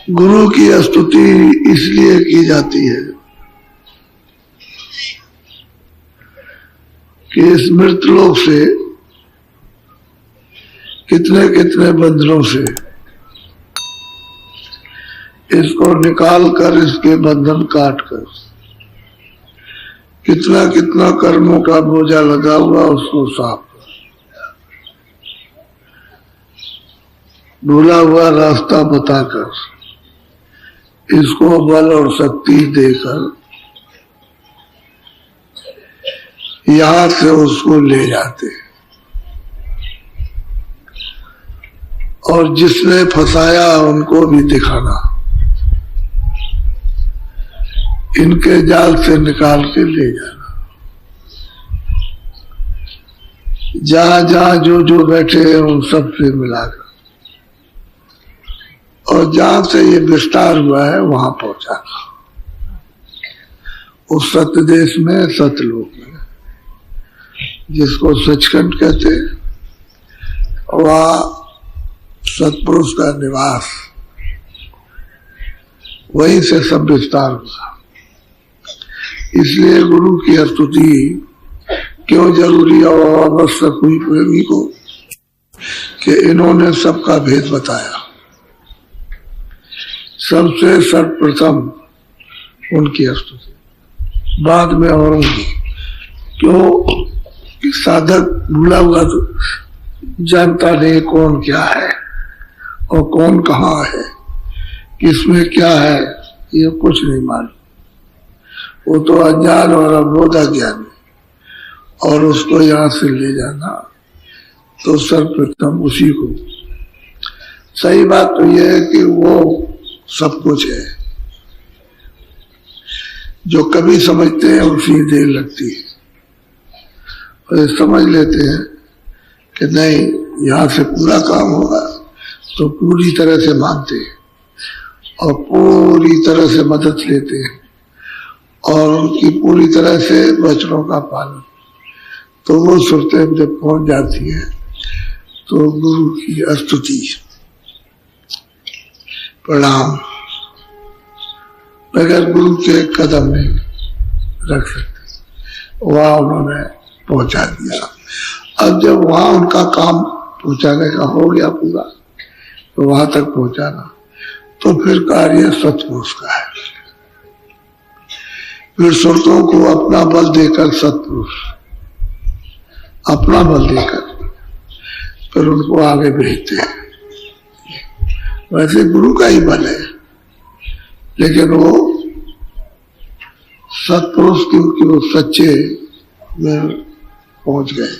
गुरु की स्तुति इसलिए की जाती है कि इस मृतलोक से कितने कितने बंधनों से इसको निकाल कर, इसके बंधन काट कर, कितना कितना कर्मों का बोझा लगा हुआ उसको साफ कर, भूला हुआ रास्ता बताकर, इसको बल और शक्ति देकर यहां से उसको ले जाते हैं। और जिसने फंसाया उनको भी दिखाना, इनके जाल से निकाल के ले जाना। जहां जहां जो जो बैठे हैं उन सब से मिलाकर, और जहां से ये विस्तार हुआ है वहां पहुंचाना। उस सत्य देश में, सतलोक में, जिसको सचखंड कहते हैं, वह सतपुरुष का निवास, वहीं से सब विस्तार हुआ। इसलिए गुरु की स्तुति क्यों जरूरी और आवश्यक हुई प्रेमी को, कि इन्होंने सबका भेद बताया। सबसे सर्वप्रथम उनकी स्तुति, बाद में औरों की। क्यों कि साधक भूला हुआ तो जानता नहीं कौन क्या है और कौन कहाँ है, किसमें क्या है, ये कुछ नहीं मालूम। वो तो अज्ञान और अबोधा ज्ञान है, और उसको यहाँ से ले जाना तो सर्वप्रथम उसी को। सही बात तो यह है कि वो सब कुछ है, जो कभी समझते हैं उसी देर लगती है, और समझ लेते हैं कि नहीं यहाँ से पूरा काम होगा, तो पूरी तरह से मानते हैं और पूरी तरह से मदद लेते हैं, और उनकी पूरी तरह से वचनों का पालन। तो वो सुरते जब पहुंच जाती है तो गुरु की स्तुति, प्रणाम, बगैर गुरु के कदम नहीं रख सकते। वहां उन्होंने पहुंचा दिया। अब जब वहां उनका काम पहुंचाने का हो गया पूरा, तो वहां तक पहुंचाना, तो फिर कार्य सतपुरुष का है। फिर सुरतों को अपना बल देकर, सतपुरुष अपना बल देकर फिर उनको आगे भेजते हैं। वैसे गुरु का ही बल है, लेकिन वो सतपुरुष क्योंकि वो सच्चे में पहुंच गए,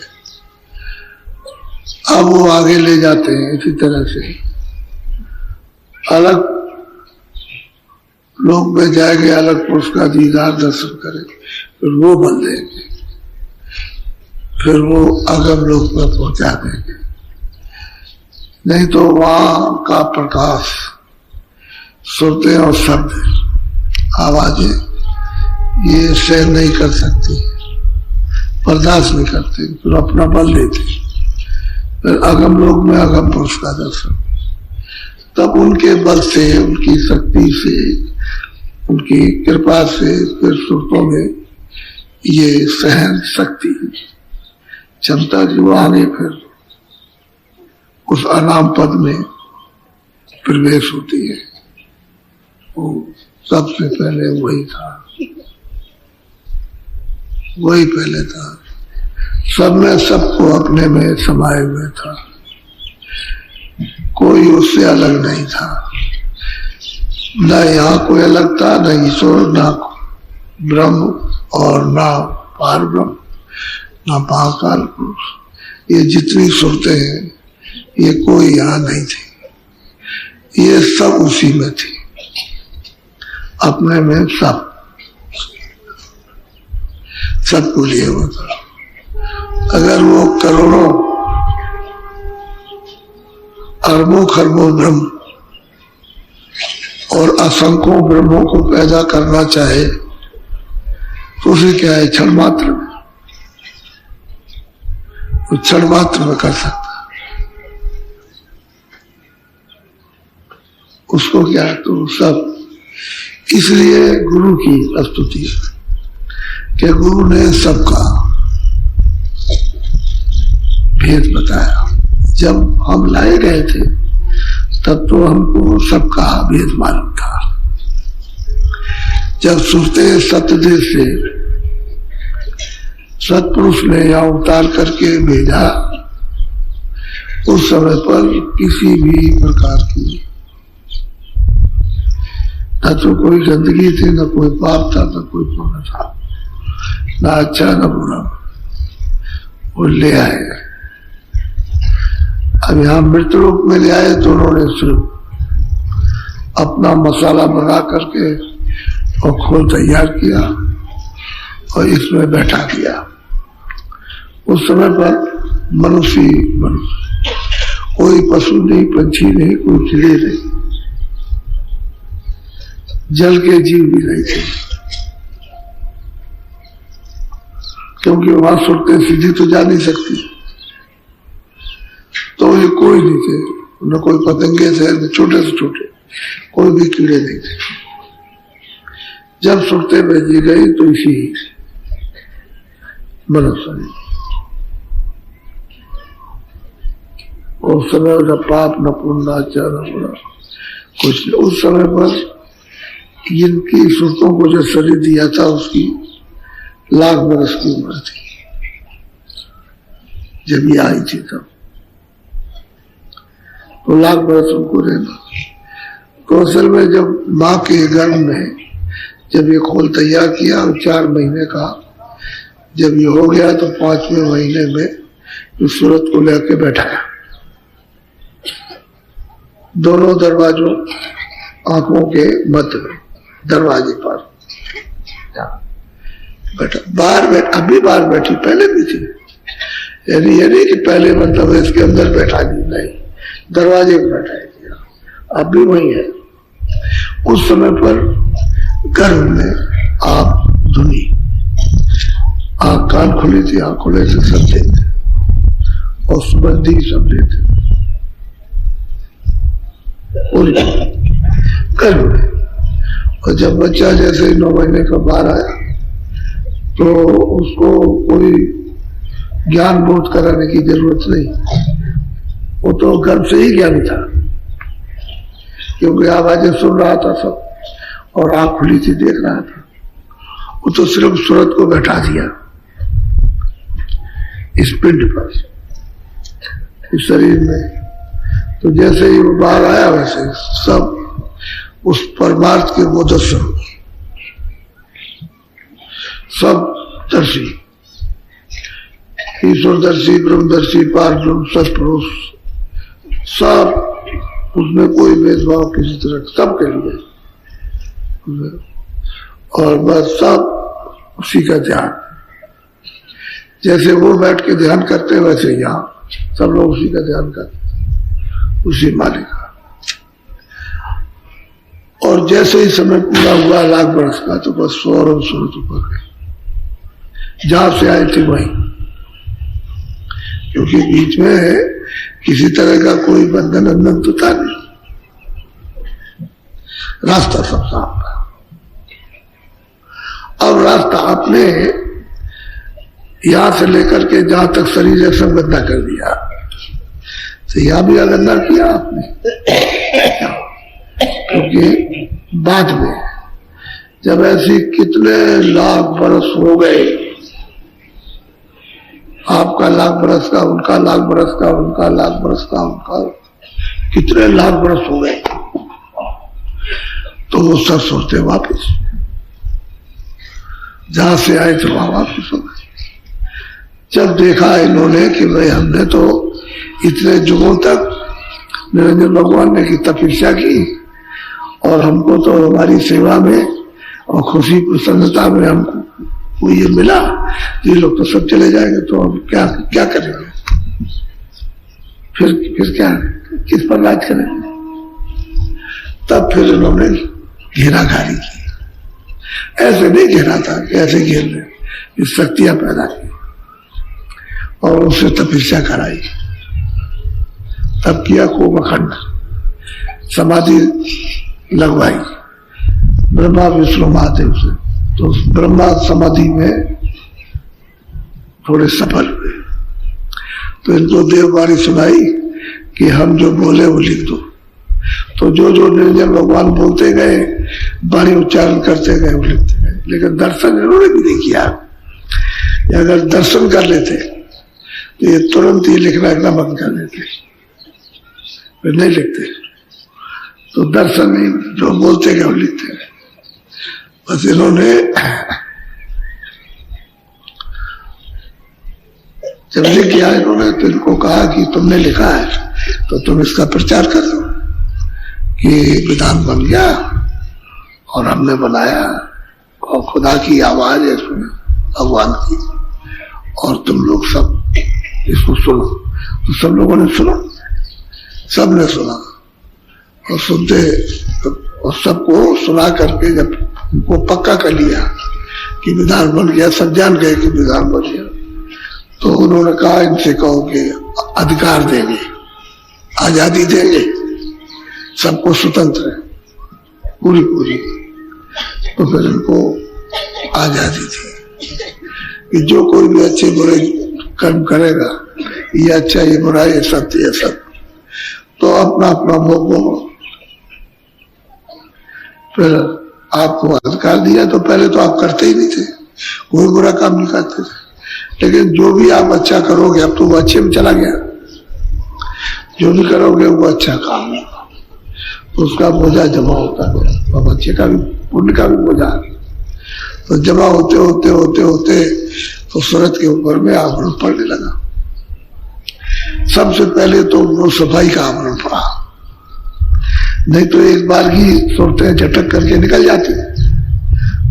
अब वो आगे ले जाते हैं। इसी तरह से अलग लोग में जाएंगे, अलग पुरुष का दीदार दर्शन करें, फिर वो बल देंगे, फिर वो अगम लोक में पहुंचा देंगे। नहीं तो वहां का प्रकाश, सुरतें और शब्द, आवाजें, ये सहन नहीं कर सकती, बर्दाश्त नहीं करते, फिर अपना बल देते, फिर अगम लोक में अगम पुरुष का दर्शन। तब उनके बल से, उनकी शक्ति से, उनकी कृपा से फिर सुरतों में ये सहन शक्ति, क्षमता जो आगे फिर उस अनाम पद में प्रवेश होती है। वो सबसे पहले वही था, वही पहले था, सब में सबको अपने में समाये हुए था, कोई उससे अलग नहीं था। न यहाँ कोई अलग था, न ईश्वर, न ब्रह्म और न पार ब्रह्म, न महाकाल पुरुष। ये जितनी सुरतें हैं, ये कोई यहाँ नहीं थी, ये सब उसी में थी, अपने में सब, सबको लिए हुआ था। अगर वो करोड़ों अरबों खरबों ब्रह्म और असंख्यों ब्रह्मों को पैदा करना चाहे, तो उसे क्या है, क्षण मात्र में, वो क्षण मात्र में कर सकता। उसको क्या, तो सब इसलिए गुरु की स्तुति है कि गुरु ने सबका भेद बताया। जब हम लाए गए थे तब तो हमको सबका भेद मालूम था। जब सुरते सत्यदेव से सतपुरुष ने यहाँ उतार करके भेजा, उस समय पर किसी भी प्रकार की न तो कोई गंदगी थी, न कोई पाप था, न कोई पुण्य था, न अच्छा न बुरा, वो ले आए। अब यहाँ मृत रूप में ले आए तो उन्होंने सिर्फ अपना मसाला बना करके और खोल तैयार किया और इसमें बैठा दिया। उस समय पर मनुष्य कोई पशु नहीं, पंछी नहीं, कोई कीड़े नहीं, जल के जीव भी नहीं थे, क्योंकि वहां सुरते सीधी तो जा नहीं सकती। तो ये कोई नहीं थे, न कोई पतंगे थे, न छोटे से छोटे, कोई भी कीड़े नहीं थे। जब सुरते भेजी गई तो इसी मनुष्य ने, उस समय न पाप न पुण्य अच्छा न बुरा कुछ। उस समय पर जिनकी सुरतों को जो शरीर दिया था उसकी 1 लाख बरस की उम्र थी जब ये आई थी। तब तो 1 लाख बरस उनको रहना। तो असल में जब माँ के गर्भ में जब ये खोल तैयार किया और 4 महीने का जब ये हो गया तो 5वें महीने में इस सूरत को लेके बैठाया दोनों दरवाजों आंखों के मध्य में, दरवाजे पर बैठा। बाहर अभी बाहर बैठी, पहले भी थी। यानी ये नहीं कि पहले मतलब इसके अंदर बैठा दी, नहीं, दरवाजे पर बैठा दिया, अब भी वही है। उस समय पर गर्भ में आप धुनी, आंख कान खुली थी, आंख खुले से सब लेते और सुगंधी सब लेते गर्भ में। और जब बच्चा जैसे 9 महीने का बाहर आया तो उसको कोई ज्ञान बोध कराने की जरूरत नहीं, वो तो गर्भ से ही ज्ञानी था, क्योंकि आवाजें सुन रहा था सब और आंख खुली थी, देख रहा था। वो तो सिर्फ सूरत को बैठा दिया इस पिंड पर, इस शरीर में। तो जैसे ही वो बाहर आया वैसे सब उस परमार्थ के बोधस्व सब दर्शी, ईश्वरदर्शी, ब्रह्मदर्शी, पारब्रह्म, सत्पुरुष, सब, उसमें कोई भेदभाव किसी तरह, सब के लिए। और बस सब उसी का ध्यान, जैसे वो बैठ के ध्यान करते वैसे यहाँ सब लोग उसी का ध्यान करते, उसी मालिक का। और जैसे ही समय पूरा हुआ 1 लाख बरस का, तो बस सौर और सूरत ऊपर गए जहां से आए थे वहीं, क्योंकि बीच में किसी तरह का कोई बंधन तो था नहीं, रास्ता सब साफ था। अब रास्ता आपने यहां से लेकर के जहां तक शरीर है सब गंदा कर दिया, तो यहां भी गंदा किया आपने, क्योंकि बाद में जब ऐसी कितने लाख बरस हो गए, आपका 1 लाख बरस का, उनका 1 लाख बरस का, उनका 1 लाख बरस का, उनका कितने लाख बरस हो गए, तो वो सब सोचते वापिस जहां से आए थे वहां वापिस हो गए। जब देखा इन्होंने कि भाई हमने तो इतने युगों तक निरंजन भगवान ने की तपस्या की और हमको तो हमारी सेवा में और खुशी प्रसन्नता में हमको ये मिला, ये लोग तो सब चले जाएंगे, तो हम क्या करेंगे, फिर क्या, किस पर राज करेंगे। तब फिर इन्होंने घेराघारी की, ऐसे नहीं घेरा था कि ऐसे घेर रहे, शक्तियां पैदा की और उससे तपस्या कराई। तब किया कोमखंड, समाधि लगवाई ब्रह्मा विष्णु महादेव से, तो ब्रह्मा समाधि में थोड़े सफल हुए। तो इनको देववाणी सुनाई कि हम जो बोले वो लिख दो। तो जो जो निर्जन भगवान बोलते गए, वाणी उच्चारण करते गए, वो लिखते गए। लेकिन दर्शन इन्होंने भी नहीं किया। अगर दर्शन कर लेते तो ये तुरंत ही लिखना एकदम बंद कर लेते, फिर नहीं लिखते। तो दर्शन नहीं, जो बोलते गए वो लिखते गए। बस इन्होंने जब लिख किया इन्होंने, तो इनको कहा कि तुमने लिखा है तो तुम इसका प्रचार कर दो कि विधान बन गया और हमने बनाया और खुदा की आवाज है इसमें, भगवान की, और तुम लोग सब इसको सुनो। तो सब लोगों ने सुना, सबने सुना और सुनते और सबको सुना करके जब उनको पक्का कर लिया कि विधान बन गया, सब जान गए कि विधान बन गया, तो उन्होंने कहा इनसे कहो कि अधिकार देंगे, आजादी देंगे, सबको स्वतंत्र है पूरी पूरी। तो फिर इनको आजादी थी कि जो कोई भी अच्छे बुरे कर्म करेगा, ये अच्छा ये बुरा ये सत्य ये सब, तो अपना अपना भोगो। फिर आपको अधिकार दिया, तो पहले तो आप करते ही नहीं थे, कोई बुरा काम नहीं करते थे, लेकिन जो भी आप अच्छा करोगे अब तो वो अच्छे में चला गया, जो भी करोगे वो अच्छा काम होगा, तो उसका बोझा जमा होता है। अब अच्छे का भी पुण्य का भी बोझा, तो जमा होते होते होते होते तो सूरत के ऊपर में आवरण पड़ने लगा। सबसे पहले तो वो सफाई का आवरण पड़ा, नहीं तो एक बार ही सूरतें झटक करके निकल जाती,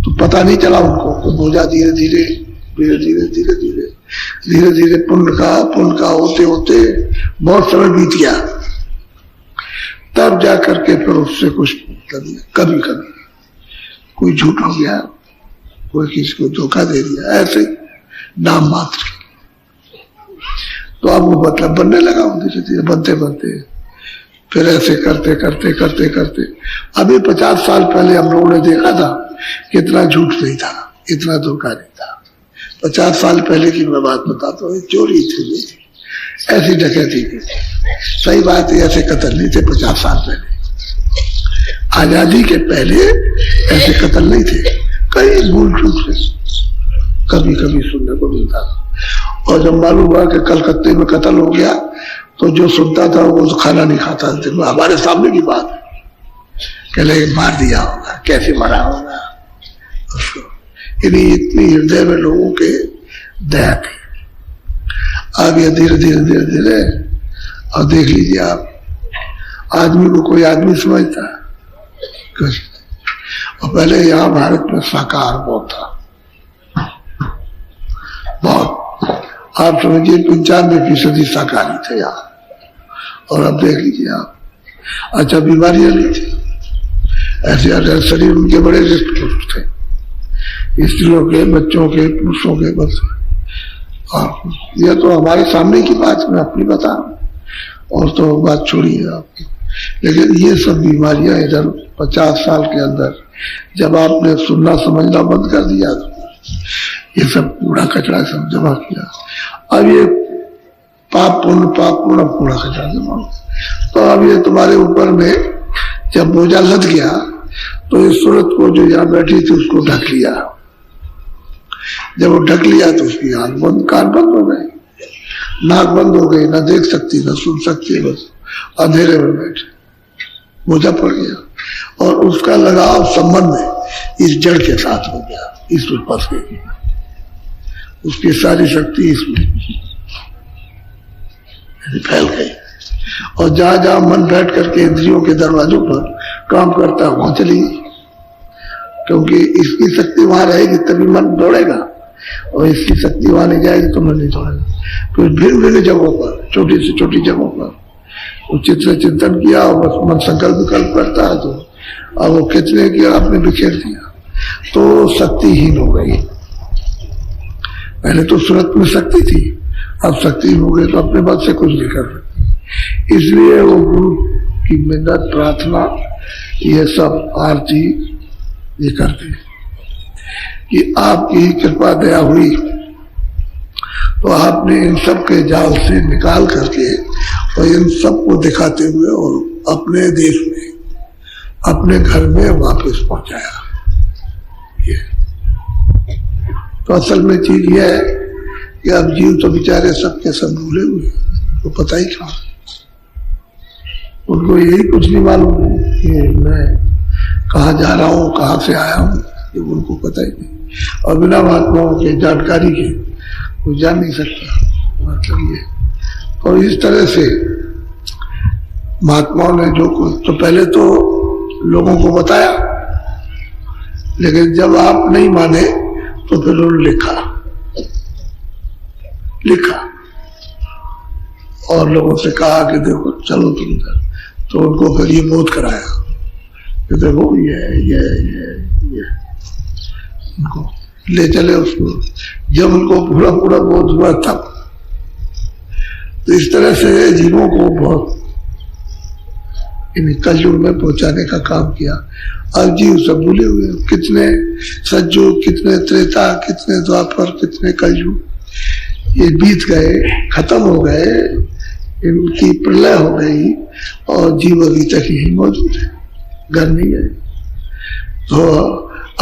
तो पता नहीं चला उनको। तो बोझा धीरे धीरे धीरे धीरे धीरे धीरे धीरे धीरे पुण्य का होते होते बहुत समय बीत गया, तब जा करके फिर उससे कुछ कभी कभी कोई झूठ हो गया, कोई किसी को धोखा दे दिया, ऐसे नाम मात्र। तो अब वो मतलब बनने लगा, धीरे धीरे बनते बनते फिर ऐसे करते करते करते करते अभी 50 साल पहले हम लोगों ने देखा था कि इतना झूठ नहीं था, इतना धोखा नहीं था। 50 साल पहले की मैं बात बताता हूँ, चोरी थी, ऐसी डकैती थी, सही बात है, ऐसे कत्ल नहीं थे 50 साल पहले। आजादी के पहले ऐसे कत्ल नहीं थे, कई भूल चूक से कभी कभी सुनने को मिलता। और जब मालूम हुआ कि कलकत्ते में कत्ल हो गया, तो जो सुनता था वो तो खाना नहीं खाता था। हमारे सामने की बात है, कहले मार दिया होगा, कैसे मरा होगा उसको। इतनी हृदय में लोगों के दया थी। आगे धीरे धीरे धीरे धीरे, और देख लीजिए आप, आदमी को कोई आदमी समझता कुछ। और पहले यहाँ भारत में शाकाहार बहुत था, बहुत, आप समझिए 95% शाकाहारी थे यहाँ। और अब देख लीजिए आप, अच्छा बीमारियां नहीं थी, ऐसे शरीर उनके बड़े रिष्ट थे, स्त्रियों के, बच्चों के, पुरुषों के, बस। और यह तो हमारे सामने की बात मैं अपनी बता रहा हूँ, और तो बात छोड़िए आपकी। लेकिन ये सब बीमारियां इधर 50 साल के अंदर जब आपने सुनना समझना बंद कर दिया, तो ये सब कूड़ा कचरा सब जमा किया। अब ये पाप पुण्य कूड़ा कचरा जमा, तो अब ये तुम्हारे ऊपर में जब बोझा लद गया, तो इस सूरत को जो यहाँ बैठी थी उसको ढक लिया। जब वो ढक लिया तो उसकी आंख बंद, कान बंद हो गए, नाक बंद हो गई, ना देख सकती ना सुन सकती, बस अंधेरे में बैठे, बोझा पड़ गया। और उसका लगाव संबंध इस जड़ के साथ हो गया, इसमें फंस गई, उसकी सारी शक्ति इसमें फैल गई। और जहां जहां मन बैठ करके इंद्रियों के दरवाजों पर काम करता है वहां चली, क्योंकि इसकी शक्ति वहां रहेगी तभी मन दौड़ेगा, और इसकी शक्ति वहां नहीं जाएगी तो मन नहीं दौड़ेगा। फिर भिन्न भिन्न जगहों पर, छोटी से छोटी जगहों पर उचित से चिंतन किया, और बस मन संकल्प विकल्प करता है, तो अब वो कितने किया आपने बिखेर दिया, तो शक्तिहीन हो गई। पहले तो सूरत में शक्ति थी, अब शक्ति हो गई तो अपने बात से कुछ नहीं कर सकती। इसलिए वो गुरु की मिन्नत प्रार्थना ये सब आरती ये करते हैं कि आपकी कृपा दया हुई तो आपने इन सब के जाल से निकाल करके और इन सब को दिखाते हुए और अपने देश में अपने घर में वापस पहुंचाया। ये तो असल में चीज ये है कि अब जीव तो बेचारे सबके सब भूले हुए, तो पता ही कहाँ, उनको यही कुछ नहीं मालूम कि मैं कहाँ जा रहा हूँ, कहाँ से आया हूँ, ये उनको पता ही नहीं। और बिना महात्माओं के जानकारी के कोई जान नहीं सकता। मतलब ये और इस तरह से महात्माओं ने जो कुछ तो पहले तो लोगों को बताया, लेकिन जब आप नहीं माने तो फिर उन्होंने लिखा और लोगों से कहा कि देखो चलो तुम इधर, तो उनको फिर ये बोध कराया कि देखो ये उनको ले चले उसको। जब उनको पूरा पूरा बोध हुआ तब तो इस तरह से जीवों को बहुत इन कलयुग में पहुंचाने का काम किया। अब जीव सब भूले हुए, कितने सतयुग, कितने त्रेता, कितने द्वापर, कितने कलयुग ये बीत गए, खत्म हो गए, इनकी प्रलय हो गई और जीव अभी तक यही मौजूद है, घर नहीं है। तो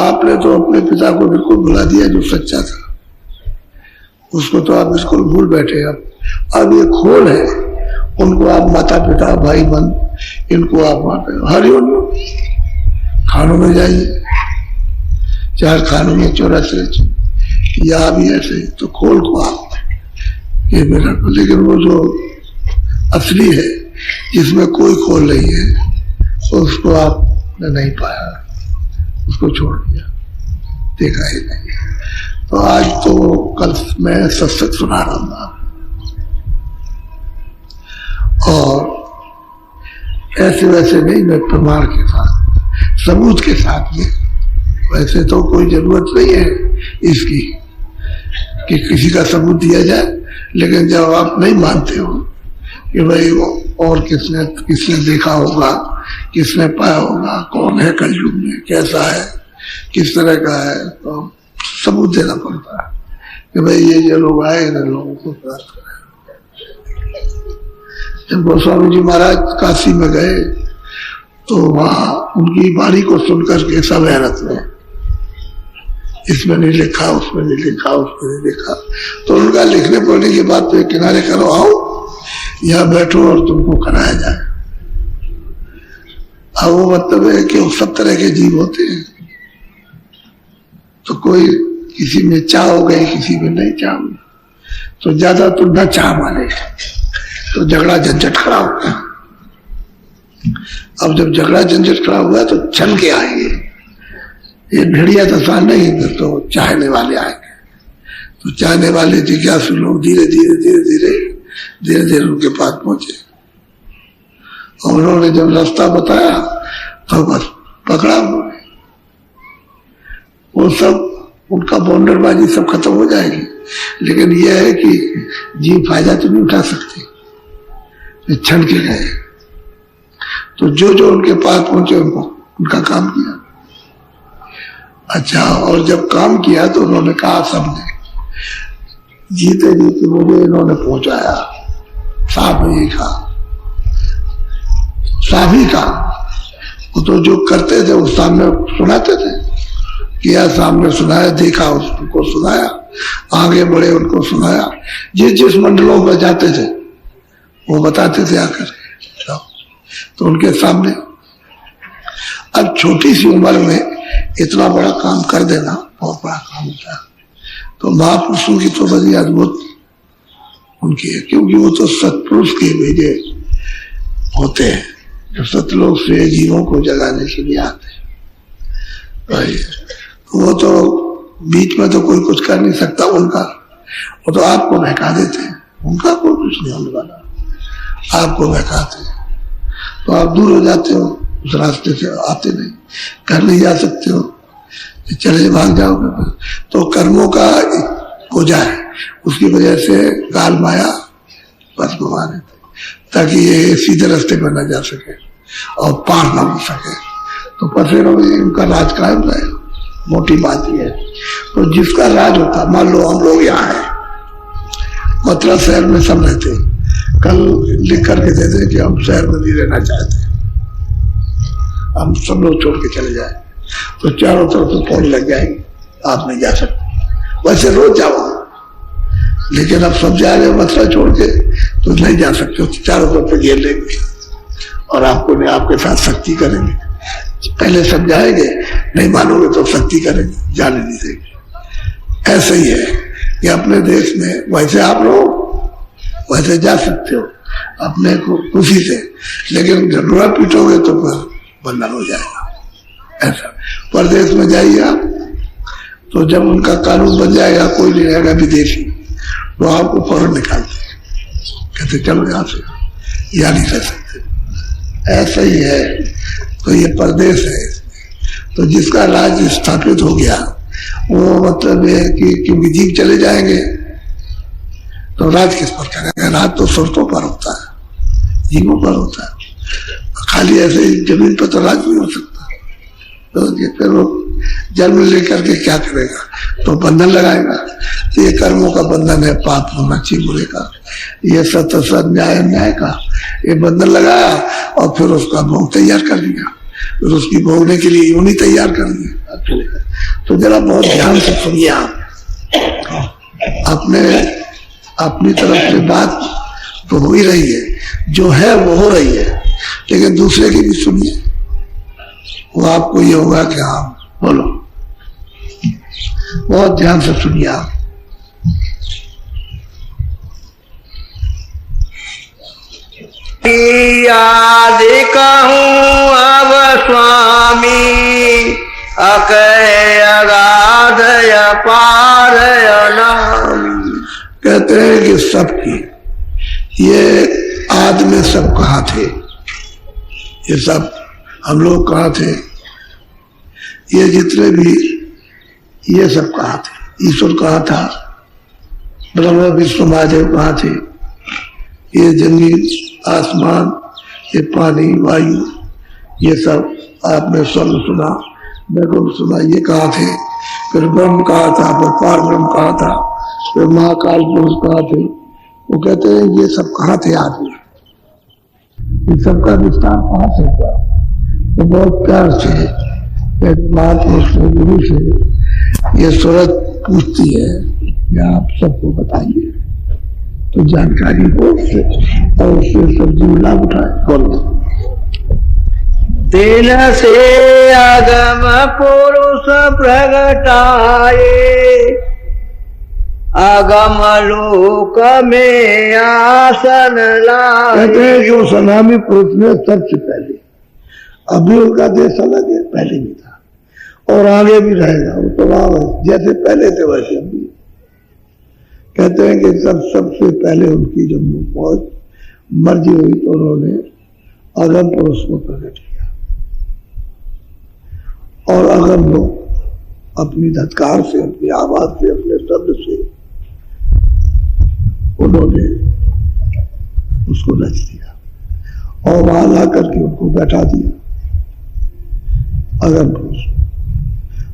आपने तो अपने पिता को बिल्कुल भुला दिया जो सच्चा था, उसको तो आप बिल्कुल भूल बैठे। अब ये खोल है, उनको आप माता पिता भाई बहन इनको आप मानते हो। हरिओम खानों में जाइए, 4 खानों में 84 या भी ऐसे, तो खोल को आप ये मेरा, लेकिन वो जो असली है जिसमें कोई खोल नहीं है तो उसको आपने नहीं पाया, उसको छोड़ दिया, देखा ही नहीं। तो आज तो कल मैं सत्संग सुना रहा था और ऐसे वैसे नहीं, मैं प्रमाण के साथ, सबूत के साथ में। वैसे तो कोई जरूरत नहीं है इसकी कि किसी का सबूत दिया जाए, लेकिन जब आप नहीं मानते हो कि भाई और किसने देखा होगा, किसने पाया होगा, कौन है कलयुग में, कैसा है, किस तरह का है, तो सबूत देना पड़ता है कि भाई ये जो लोग आए इन लोगों को प्राप्त करें। जब गोस्वामी जी महाराज काशी में गए तो वहां उनकी वाणी को सुनकर के सब हैरत में, इसमें नहीं लिखा, उसमें नहीं लिखा, उसमें नहीं लिखा। तो उनका लिखने पढ़ने के बाद तो एक किनारे करो, आओ यहाँ बैठो और तुमको कराया जाए। अब वो मतलब है कि सब तरह के जीव होते हैं, तो कोई किसी में चाह हो गई, किसी में नहीं चाह हुई, तो ज्यादा तो न चाह माने तो झगड़ा झंझट खड़ा हो गया। अब जब झगड़ा झंझट खड़ा हुआ तो छन के आएंगे, ये भेड़िया दशा नहीं, तो चाहने वाले आएंगे। तो चाहने वाले जिज्ञासु लोग धीरे धीरे उनके पास पहुंचे और उन्होंने जब रास्ता बताया तो बस पकड़ा उन्होंने। वो सब उनका बॉन्डरबाजी सब खत्म हो जाएगी, लेकिन यह है कि जी फायदा तो नहीं उठा सकते, छन के गए। तो जो उनके पास पहुंचे उनको उनका काम किया। अच्छा, और जब काम किया तो उन्होंने कहा सबने जीते जीते मुझे इन्होंने पहुंचाया, साफ ही कहा। वो तो जो करते थे वो सामने सुनाते थे, किया सामने सुनाया, देखा उसको सुनाया, आगे बढ़े उनको सुनाया। जिस मंडलों में जाते थे वो बताते थे आकर, तो उनके सामने। अब छोटी सी उम्र में इतना बड़ा काम कर देना बहुत बड़ा काम होता है। तो महापुरुषों की तो बड़ी अद्भुत उनकी है, क्योंकि वो तो सत्पुरुष के भेजे होते हैं जो सतलोक से जीवों को जगाने के लिए आते हैं। वो तो बीच में तो कोई कुछ कर नहीं सकता उनका, वो तो आपको बहका देते हैं, उनका कोई कुछ नहीं होने वाला, आपको बहकाते हैं। तो आप दूर हो जाते हो, उस रास्ते से आते नहीं, घर नहीं जा सकते हो, चले भाग जाओगे। तो कर्मों का बोझा है, उसकी वजह से काल माया बस घुमा देते ताकि ये सीधे रास्ते पर न जा सके। और पार न हो सके, तो पथेरों में उनका राज कायम रहे। मोटी बात यह है। तो जिसका राज होता, मान लो हम लोग यहाँ है, मथुरा शहर में सब रहते, कल लिख करके देते कि हम शहर में नहीं रहना चाहते, हम सब लोग छोड़ के चले जाए, तो चारों तरफ तो पौड़ी लग जाएंगे, आप नहीं जा सकते। वैसे रोज जाओ, लेकिन अब सब जा रहे मथुरा छोड़ के, तो नहीं जा सकते, तो चारों तरफ से घेर लेंगे और आपको नहीं, आपके साथ सख्ती करेंगे। पहले सब जाएंगे, नहीं मानोगे तो सख्ती करेंगे, जाने नहीं देंगे। ऐसे ही है कि अपने देश में वैसे आप लोग वैसे जा सकते हो अपने को खुशी से, लेकिन झंडुआ पीटोगे तो फिर बंधन हो जाएगा। ऐसा परदेश में जाइए आप, तो जब उनका कानून बन जाएगा, कोई नहीं रहेगा विदेशी, तो आपको फौरन निकालते कहते चलो यहाँ से, यहाँ नहीं रह सकते। ऐसा ही है। तो ये परदेश है। तो जिसका राज्य स्थापित हो गया, वो मतलब ये कि विधि चले जाएंगे, तो राज किस पर करेंगे? राज तो शर्तों पर होता है, जीवों पर होता है। खाली ऐसे जमीन पर तो राज नहीं हो सकता। तो फिर वो जन्म लेकर के क्या करेगा? तो बंधन लगाएगा। तो ये कर्मों का बंधन है, पाप होना चाहिए बुरे का, ये सत्य सत न्याय न्याय का ये बंधन लगाया, और फिर उसका भोग तैयार कर लिया, फिर उसकी भोगने के लिए यूं ही तैयार कर दिया। तो जरा बहुत ध्यान से सुनिए आप, अपनी तरफ से बात तो हो ही रही है, जो है वो हो रही है, लेकिन दूसरे की भी सुनिए, वो आपको ये होगा कि हाँ बोलो। बहुत ध्यान से सुनिए आप। आदि कहूँ अब स्वामी अकय अगाध अपार अनामी। कहते हैं कि सबकी ये आद में सब कहाँ थे? ये सब हम लोग कहाँ थे? ये जितने भी ये सब कहाँ थे? ईश्वर कहाँ था? ब्रह्मा विष्णु महादेव कहाँ थे? ये जमीन आसमान, ये पानी वायु, ये सब आपने स्वर्ग सुना, वैकुंठ सुना, ये कहाँ थे? फिर ब्रह्म कहाँ था? फिर पार ब्रह्म कहाँ था? फिर महाकाल पुरुष कहाँ थे? वो कहते हैं ये सब कहाँ थे आदमी? ये सबका विस्तार कहाँ से हुआ? तो बहुत प्यार से महापुरुष से, गुरु से ये सूरत पूछती है कि आप सबको बताइए, तो जानकारी हो और उससे सब जीव लाभ उठाए। बोलो। दिन से आगम पुरुष प्रगटाए, आगम लोक में आसन लाए। कहते हैं कि उस अनामी पुरुष ने सबसे पहले, अभी उनका देश अलग है, पहले भी था और आगे भी रहेगा, वो तो वहां जैसे पहले थे वैसे अभी। कहते हैं कि सबसे पहले उनकी जब बहुत मर्जी हुई तो उन्होंने अगम पुरुष को प्रकट किया, और अगम लोग अपनी धत्कार से, अपनी आवाज से, अपने शब्द से उन्होंने उसको रच दिया और वहां ला करके उनको बैठा दिया अगम पुरुष।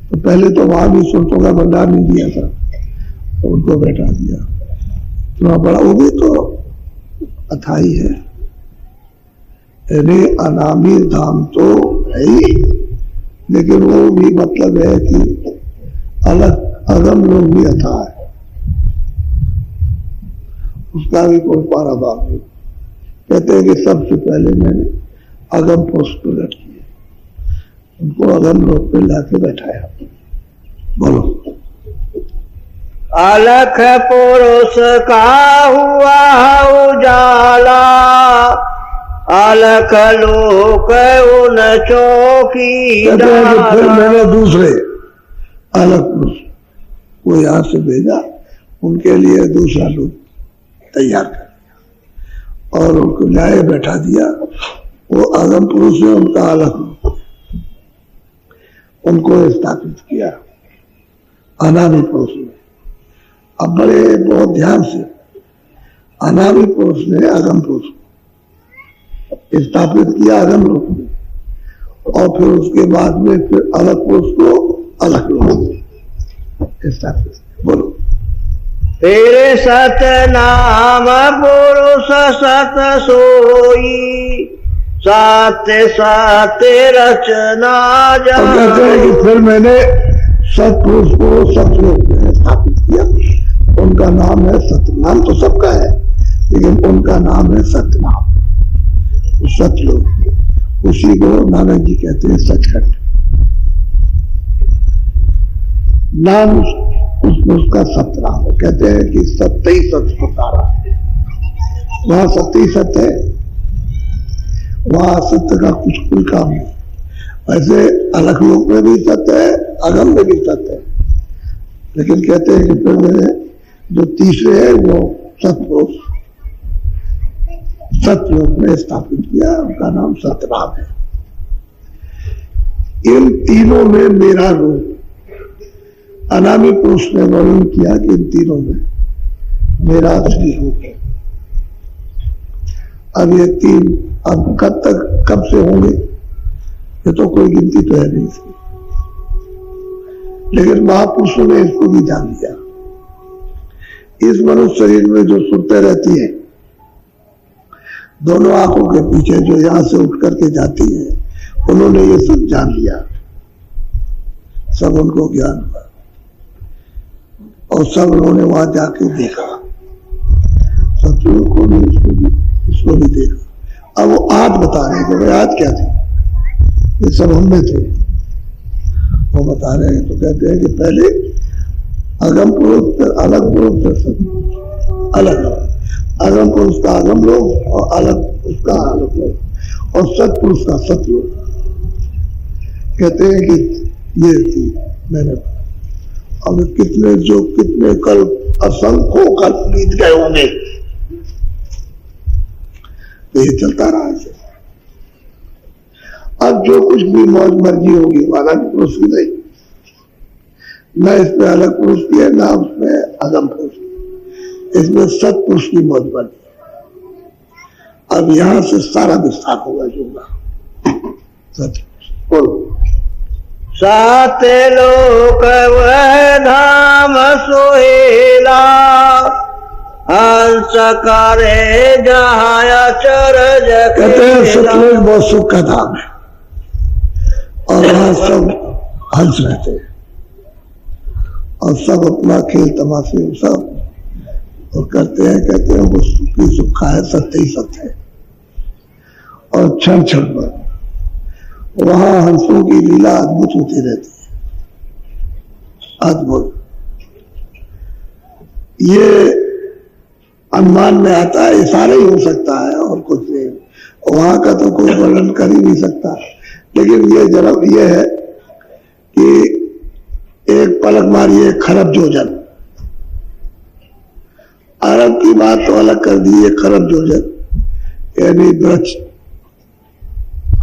तो पहले तो वहां भी सुरतों का भंडार नहीं दिया था, तो उनको बैठा दिया। तो बड़ा वो भी तो अथाई है, अरे अनामी धाम तो है ही, लेकिन वो भी मतलब है कि अलग अगम लोग भी अथा है, उसका भी कोई पारा भाव नहीं। कहते हैं कि सबसे पहले मैंने अगम पुरुष प्रकट किए, उनको अगम लोग पे लाके बैठाया। बोलो। अलख पुरुष का हुआ उजाला, अलख लोक उन चौकी डाला। फिर मैंने दूसरे अलग पुरुष को यहाँ से भेजा, उनके लिए दूसरा लोग तैयार कर दिया और उनको न्याय बैठा दिया। वो अगम पुरुष ने उनका अलग उनको स्थापित किया अनामी पुरुष ने। अब बड़े बहुत ध्यान से, अनामी पुरुष ने अगम पुरुष स्थापित किया अगम लोक में, और फिर उसके बाद में फिर अलग पुरुष को अलग लोक में स्थापित। बोलो। फिर सत नाम पुरुष सत सोई, साते साते रचना और कहते हैं कि फिर मैंने सतपुरुष को सतलोक में स्थापित किया। उनका नाम है सत्य। नाम तो सबका है, लेकिन उनका नाम है सतनाम, सतलोक। उसी को नानक जी कहते हैं सचखंड। नाम उसका सत्य नाम है। कहते हैं कि सत्य ही सत्य को तारा, वहां सत्य ही सत्य है, वहां सत्य का कुछ कोई काम नहीं। वैसे अलग लोक में भी सत्य है, अगम में भी सत्य है, लेकिन कहते हैं कि फिर मैंने जो तीसरे है वो सतपुरुष सतलोक में स्थापित किया, उनका नाम सतनाम है। इन तीनों में मेरा रूप अनामी पुरुष ने वर्णन किया कि इन तीनों में मेरा असली रूप है। अब ये तीन अब कब तक कब से होंगे ये तो कोई गिनती तो है नहीं इसकी, लेकिन महापुरुषों ने इसको भी जान लिया। इस मनुष्य शरीर में जो सुनते रहती है, दोनों आंखों के पीछे जो यहां से उठ करके जाती है, उन्होंने ये सब जान लिया, सब उनको ज्ञान हुआ और सब उन्होंने वहां जाके देखा। सतगुरु को भी इसको भी देखा। अब वो आज बता रहे हैं कि भाई आज क्या थे, ये सब हम में थे, वो बता रहे हैं। तो कहते हैं कि पहले अगम पुरुष, फिर अलग पुरुष, फिर सतपुरुष, अलग अलग। अगम पुरुष का अगम लोक और अलग उसका अलग लोक, और सतपुरुष का सतलोक। कहते हैं कि ये थी मैंने। अब कितने कल्प, असंख्यों कल्प बीत गए होंगे, तो ये चलता रहा है। अब जो कुछ भी मौज मर्जी होगी वो अलग पुरुष की नहीं, न इसमें अलग पुरुष की है, न उसमें अगम पुरुष की, इसमें सतपुरुष की मौज मर्जी। अब यहां से सारा विस्तार होगा जोगा सतपुरुष। बोलो। साते लोक वह धाम सोहेला, हंस करे जहाँ अचरज कहते हैं सतलोक बहुत सुख का धाम है, और वहां सब हंस रहते हैं, और सब अपना खेल तमाशे सब और करते हैं। कहते हैं वो सुखी सुखा है, सत्य ही सत्य है। और क्षण क्षण पर वहां हंसों की लीला अद्भुत होती रहती है, अद्भुत। ये अनुमान में आता है, इशारा ही हो सकता है और कुछ नहीं। वहां का तो कोई वर्णन कर ही नहीं सकता, लेकिन ये जरा ये है कि एक पलक मारिए खरब जोजन, अरब की बात तो अलग कर दी, खरब जोजन यानी वृक्ष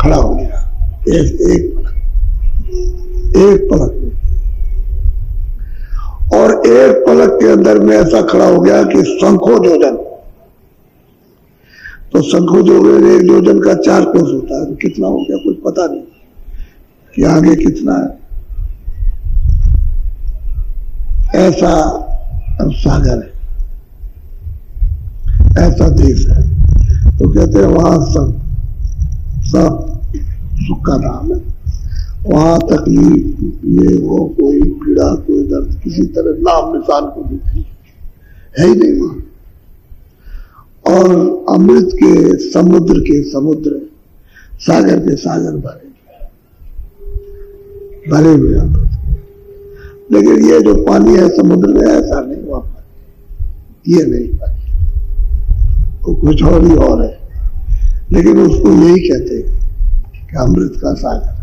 खड़ा हो गया एक पलक में, और एक पलक के अंदर में ऐसा खड़ा हो गया कि शंखो जोजन। तो शंखो जोजन, एक जोजन का 4 कोस होता है, तो कितना हो गया कुछ पता नहीं कि आगे कितना है। ऐसा सागर है, ऐसा देश है। तो कहते हैं वहां सब सुख का नाम है, वहां तकलीफ ये वो कोई पीड़ा कोई दर्द किसी तरह नाम निशान को भी है ही नहीं वहां। और अमृत के समुद्र सागर के सागर भरे हुए अमृत के। लेकिन ये जो पानी है समुद्र में ऐसा नहीं हुआ, ये नहीं पानी, तो कुछ और ही और है, लेकिन उसको यही कहते हैं कि अमृत का सागर।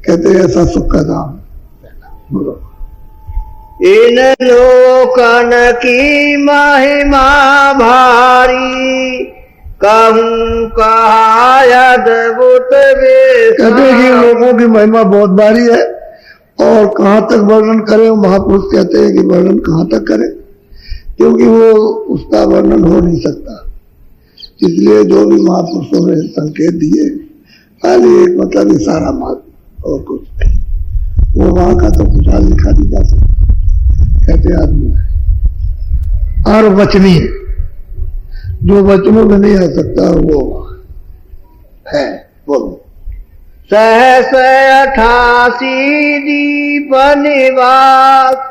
कहते हैं ऐसा सुख का नाम। बोलो। इन लोकन की महिमा भारी, कहूं कहा अद्भुत। कहते हैं कि लोगों की महिमा बहुत भारी है, और कहां तक वर्णन करें, महापुरुष कहते हैं कि वर्णन कहां तक करें, क्योंकि वो उसका वर्णन हो नहीं सकता। इसलिए जो भी महापुरुषों ने संकेत दिए खाली एक मतलब इशारा मात्र और कुछ नहीं। वो वहां का तो कुछ हाल लिखा नहीं जा सकता, कहते आदमी और वचनीय जो वचनों में नहीं आ सकता वो है। बोलो। सहस 88 दीप निवास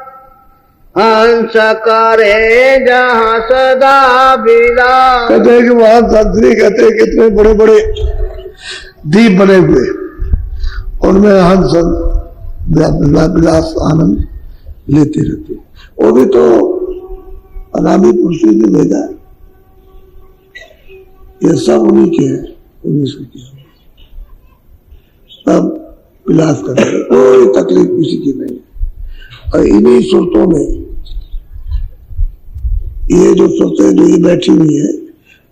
हंस करे जहाँ सदा विलास। कहते हैं कि वहां शास्त्री कहते हैं कितने बड़े बड़े दीप बने हुए, उनमें हंस विलास आनंद लेते रहते। वो भी तो अनामी पुरुषों ने भेजा है, ये सब उन्हीं के हैं, उन्हीं से किया सब विलास करते हैं, कोई तकलीफ किसी की नहीं। और इन्हीं सुरतों में ये जो सुरतें जो ये बैठी हुई है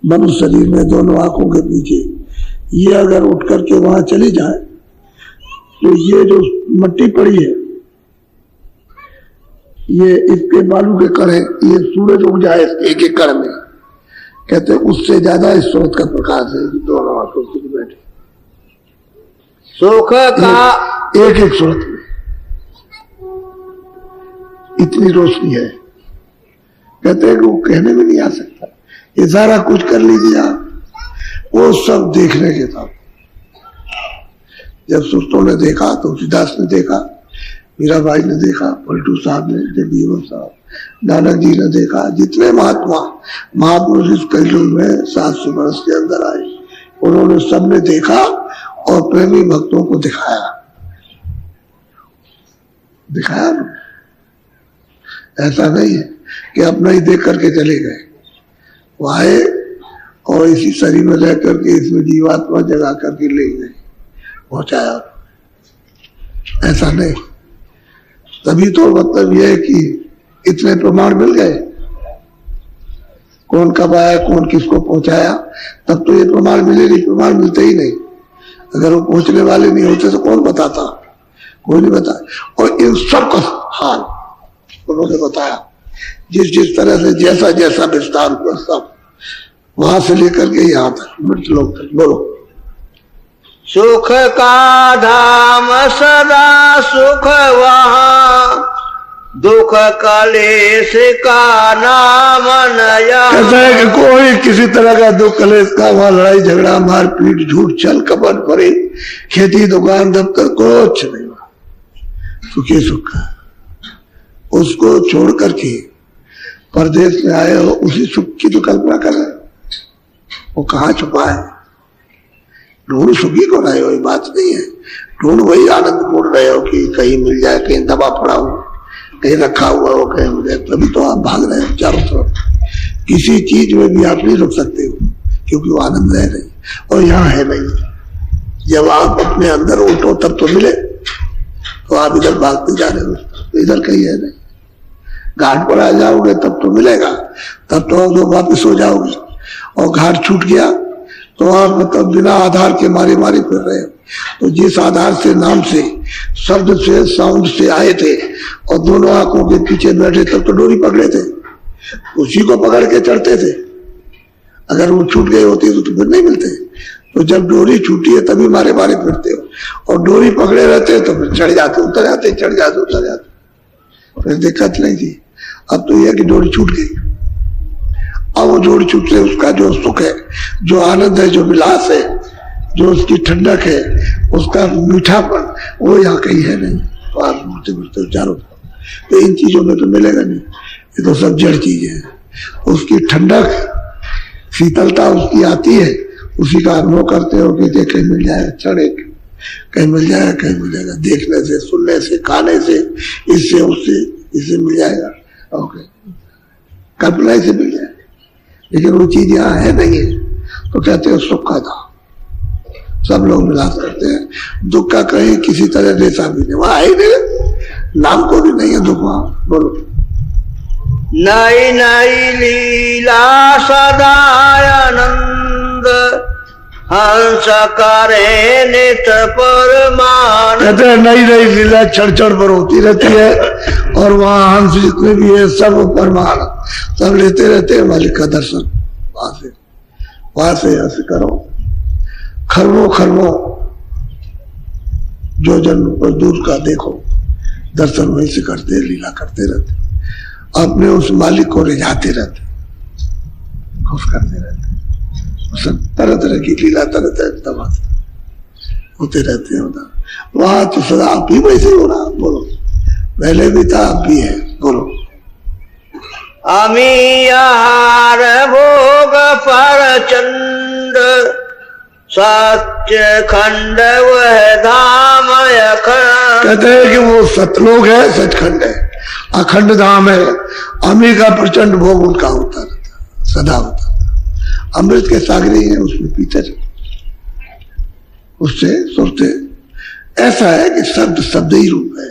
मनुष्य शरीर में दोनों आंखों के पीछे, ये अगर उठ करके वहां चली जाए तो ये जो मट्टी पड़ी है ये इसके बालू के कण है, ये सूरज उग जाए एक एक कण में, कहते हैं उससे ज्यादा इस स्रोत का प्रकाश है दोनों आंखों से बैठे सुख का एक एक स्रोत में इतनी रोशनी है। कहते हैं कि वो कहने में नहीं आ सकता, ये सारा कुछ कर लीजिए आप, वो सब देखने के साथ। जब सुरतों ने देखा, तुलसीदास ने देखा, मीराबाई ने देखा, पलटू साहब ने, जगजीवन साहब, नानक जी ने देखा, जितने महापुरुष इस कलयुग में 700 वर्ष के अंदर आए, उन्होंने सबने देखा और प्रेमी भक्तों को दिखाया ना। ऐसा नहीं है कि अपना ही देख करके चले गए, वो आए और इसी शरीर में रह करके इसमें जीवात्मा जगा करके ले गए, पहुंचाया। ऐसा नहीं। तभी तो मतलब यह है कि इतने प्रमाण मिल गए, कौन कब आया, कौन किसको पहुंचाया, तब तो ये प्रमाण मिले नहीं। प्रमाण मिलते ही नहीं, अगर वो पहुंचने वाले नहीं होते तो कौन बताता, कोई नहीं बताया। और इन सब का हाल उन्होंने बताया, जिस जिस तरह से जैसा जैसा विस्तार हुआ सब, वहां से लेकर के यहाँ तक मृत लोग तक। बोलो। सुख का धाम सदा सुख वहाँ, दुख कलेश का नाम नया। कहता है कि कोई किसी तरह का दुख कलेश का, वहां लड़ाई झगड़ा मारपीट झूठ छल कपट भरे खेती दुकान दफ्तर कुछ नहीं हुआ, सुखी सुख का। उसको छोड़ करके परदेश में आए हो, उसी सुख की तो कल्पना कर रहे हो, वो कहाँ छुपा है। ढूंढ सुखी को रहे हो, ये बात नहीं है। ढूंढ वही आनंद ढूंढ रहे हो कि कहीं मिल जाए, कहीं दबा पड़ा हो, कहीं रखा हुआ हो, कहीं मिल जाए। तभी तो आप भाग रहे हो चारों तरफ। किसी चीज में भी आप नहीं रुक सकते हो, क्योंकि वो आनंद है नहीं और यहाँ है नहीं। जब आप अपने अंदर उठो तब तो मिले, तो आप इधर भागते जा रहे हो, तो इधर कहीं है नहीं। घाट पर आ जाओगे तब तो मिलेगा, तब तो आप लोग वापिस हो जाओगे। और घाट छूट गया तो आप मतलब बिना आधार के मारे मारे फिर रहे हो। तो जिस आधार से, नाम से, शब्द से, साउंड से आए थे और दोनों आंखों के पीछे बैठे, तब तो डोरी पकड़े थे, उसी को पकड़ के चढ़ते थे। अगर वो छूट गए होते तो फिर नहीं मिलते। तो जब डोरी छूटी है तभी मारे मारे फिरते हो, और डोरी पकड़े रहते तो फिर चढ़ जाते, उतर जाते, चढ़ जाते, उतर जाते, फिर दिक्कत नहीं थी। अब तो यह कि डोरी छूट गई। अब वो डोरी छूटने उसका जो सुख है, जो आनंद है, जो विलास है, जो उसकी ठंडक है, उसका मीठापन, वो यहाँ कहीं है नहीं। तो आप घूमते घूमते चारों तरफ, तो इन चीजों में तो मिलेगा नहीं, ये तो सब जड़ चीजें हैं। उसकी ठंडक, शीतलता उसकी आती है, उसी का अनुभव करते हो कि कहीं मिल जाएगा, चढ़े कहीं मिल जाएगा, कहीं मिल जाएगा, देखने से, सुनने से, खाने से, इससे उससे, इससे मिल जाएगा, ओके, कल्पना से मिल जाएगा। लेकिन वो चीज यहाँ है नहीं है, तो कहते हैं सुख का था। सब लोग विलास करते हैं, दुख का कहीं किसी तरह रेशा भी नहीं, वहां है नहीं, नाम को भी नहीं है दुख वहां। बोलो। नई नई लीला सदा आनंद, हंस करे नित परमान। कहते हैं नई नई लीला क्षण क्षण पर होती रहती है, और वहां हंस जितने भी है सब परमान, सब लेते रहते हैं मालिक का दर्शन। वहां से वहां से ऐसे करो, खरबों खरबों जो जन पर दूर का देखो, दर्शन वहीं से करते, लीला करते रहते, अपने उस मालिक को रिझाते रहते, खुश करते रहते। सब तरह तरह की लीला, तरह तरह तमाशे होते रहते हैं उधर। वहां तो सदा आप भी वैसे हो रहा, बोलो पहले भी था, आप भी है, बोलो। अमी आहार भोग पर चंद, सत्य खंड वह धाम अखंड। कहते हैं कि वो सतलोक है, सचखंड है, अखंड धाम है। अमी का प्रचंड भोग उनका होता रहता, सदा होता, अमृत के सागरी है, उसमें पीते रहते, उससे सुनते। ऐसा है कि शब्द शब्द ही रूप है,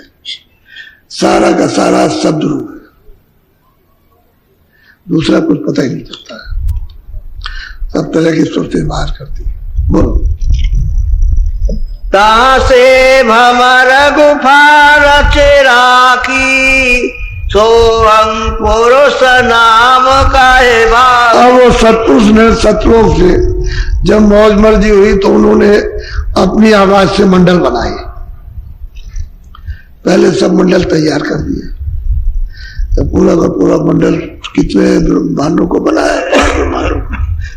सारा का सारा शब्द रूप है, दूसरा कुछ पता ही नहीं चलता है। सब तरह की सुरतें बाहर करती है, बोलो। तासे भमर गुफा रचे राखी, सोहम पुरुष नाम काहे भाग। अब वो सतपुरुष ने सतलोक से जब मौज मर्जी हुई तो उन्होंने अपनी आवाज से मंडल बनाए। पहले सब मंडल तैयार कर दिए, तो पूरा का पूरा मंडल कितने ब्रह्मांडों को बनाया,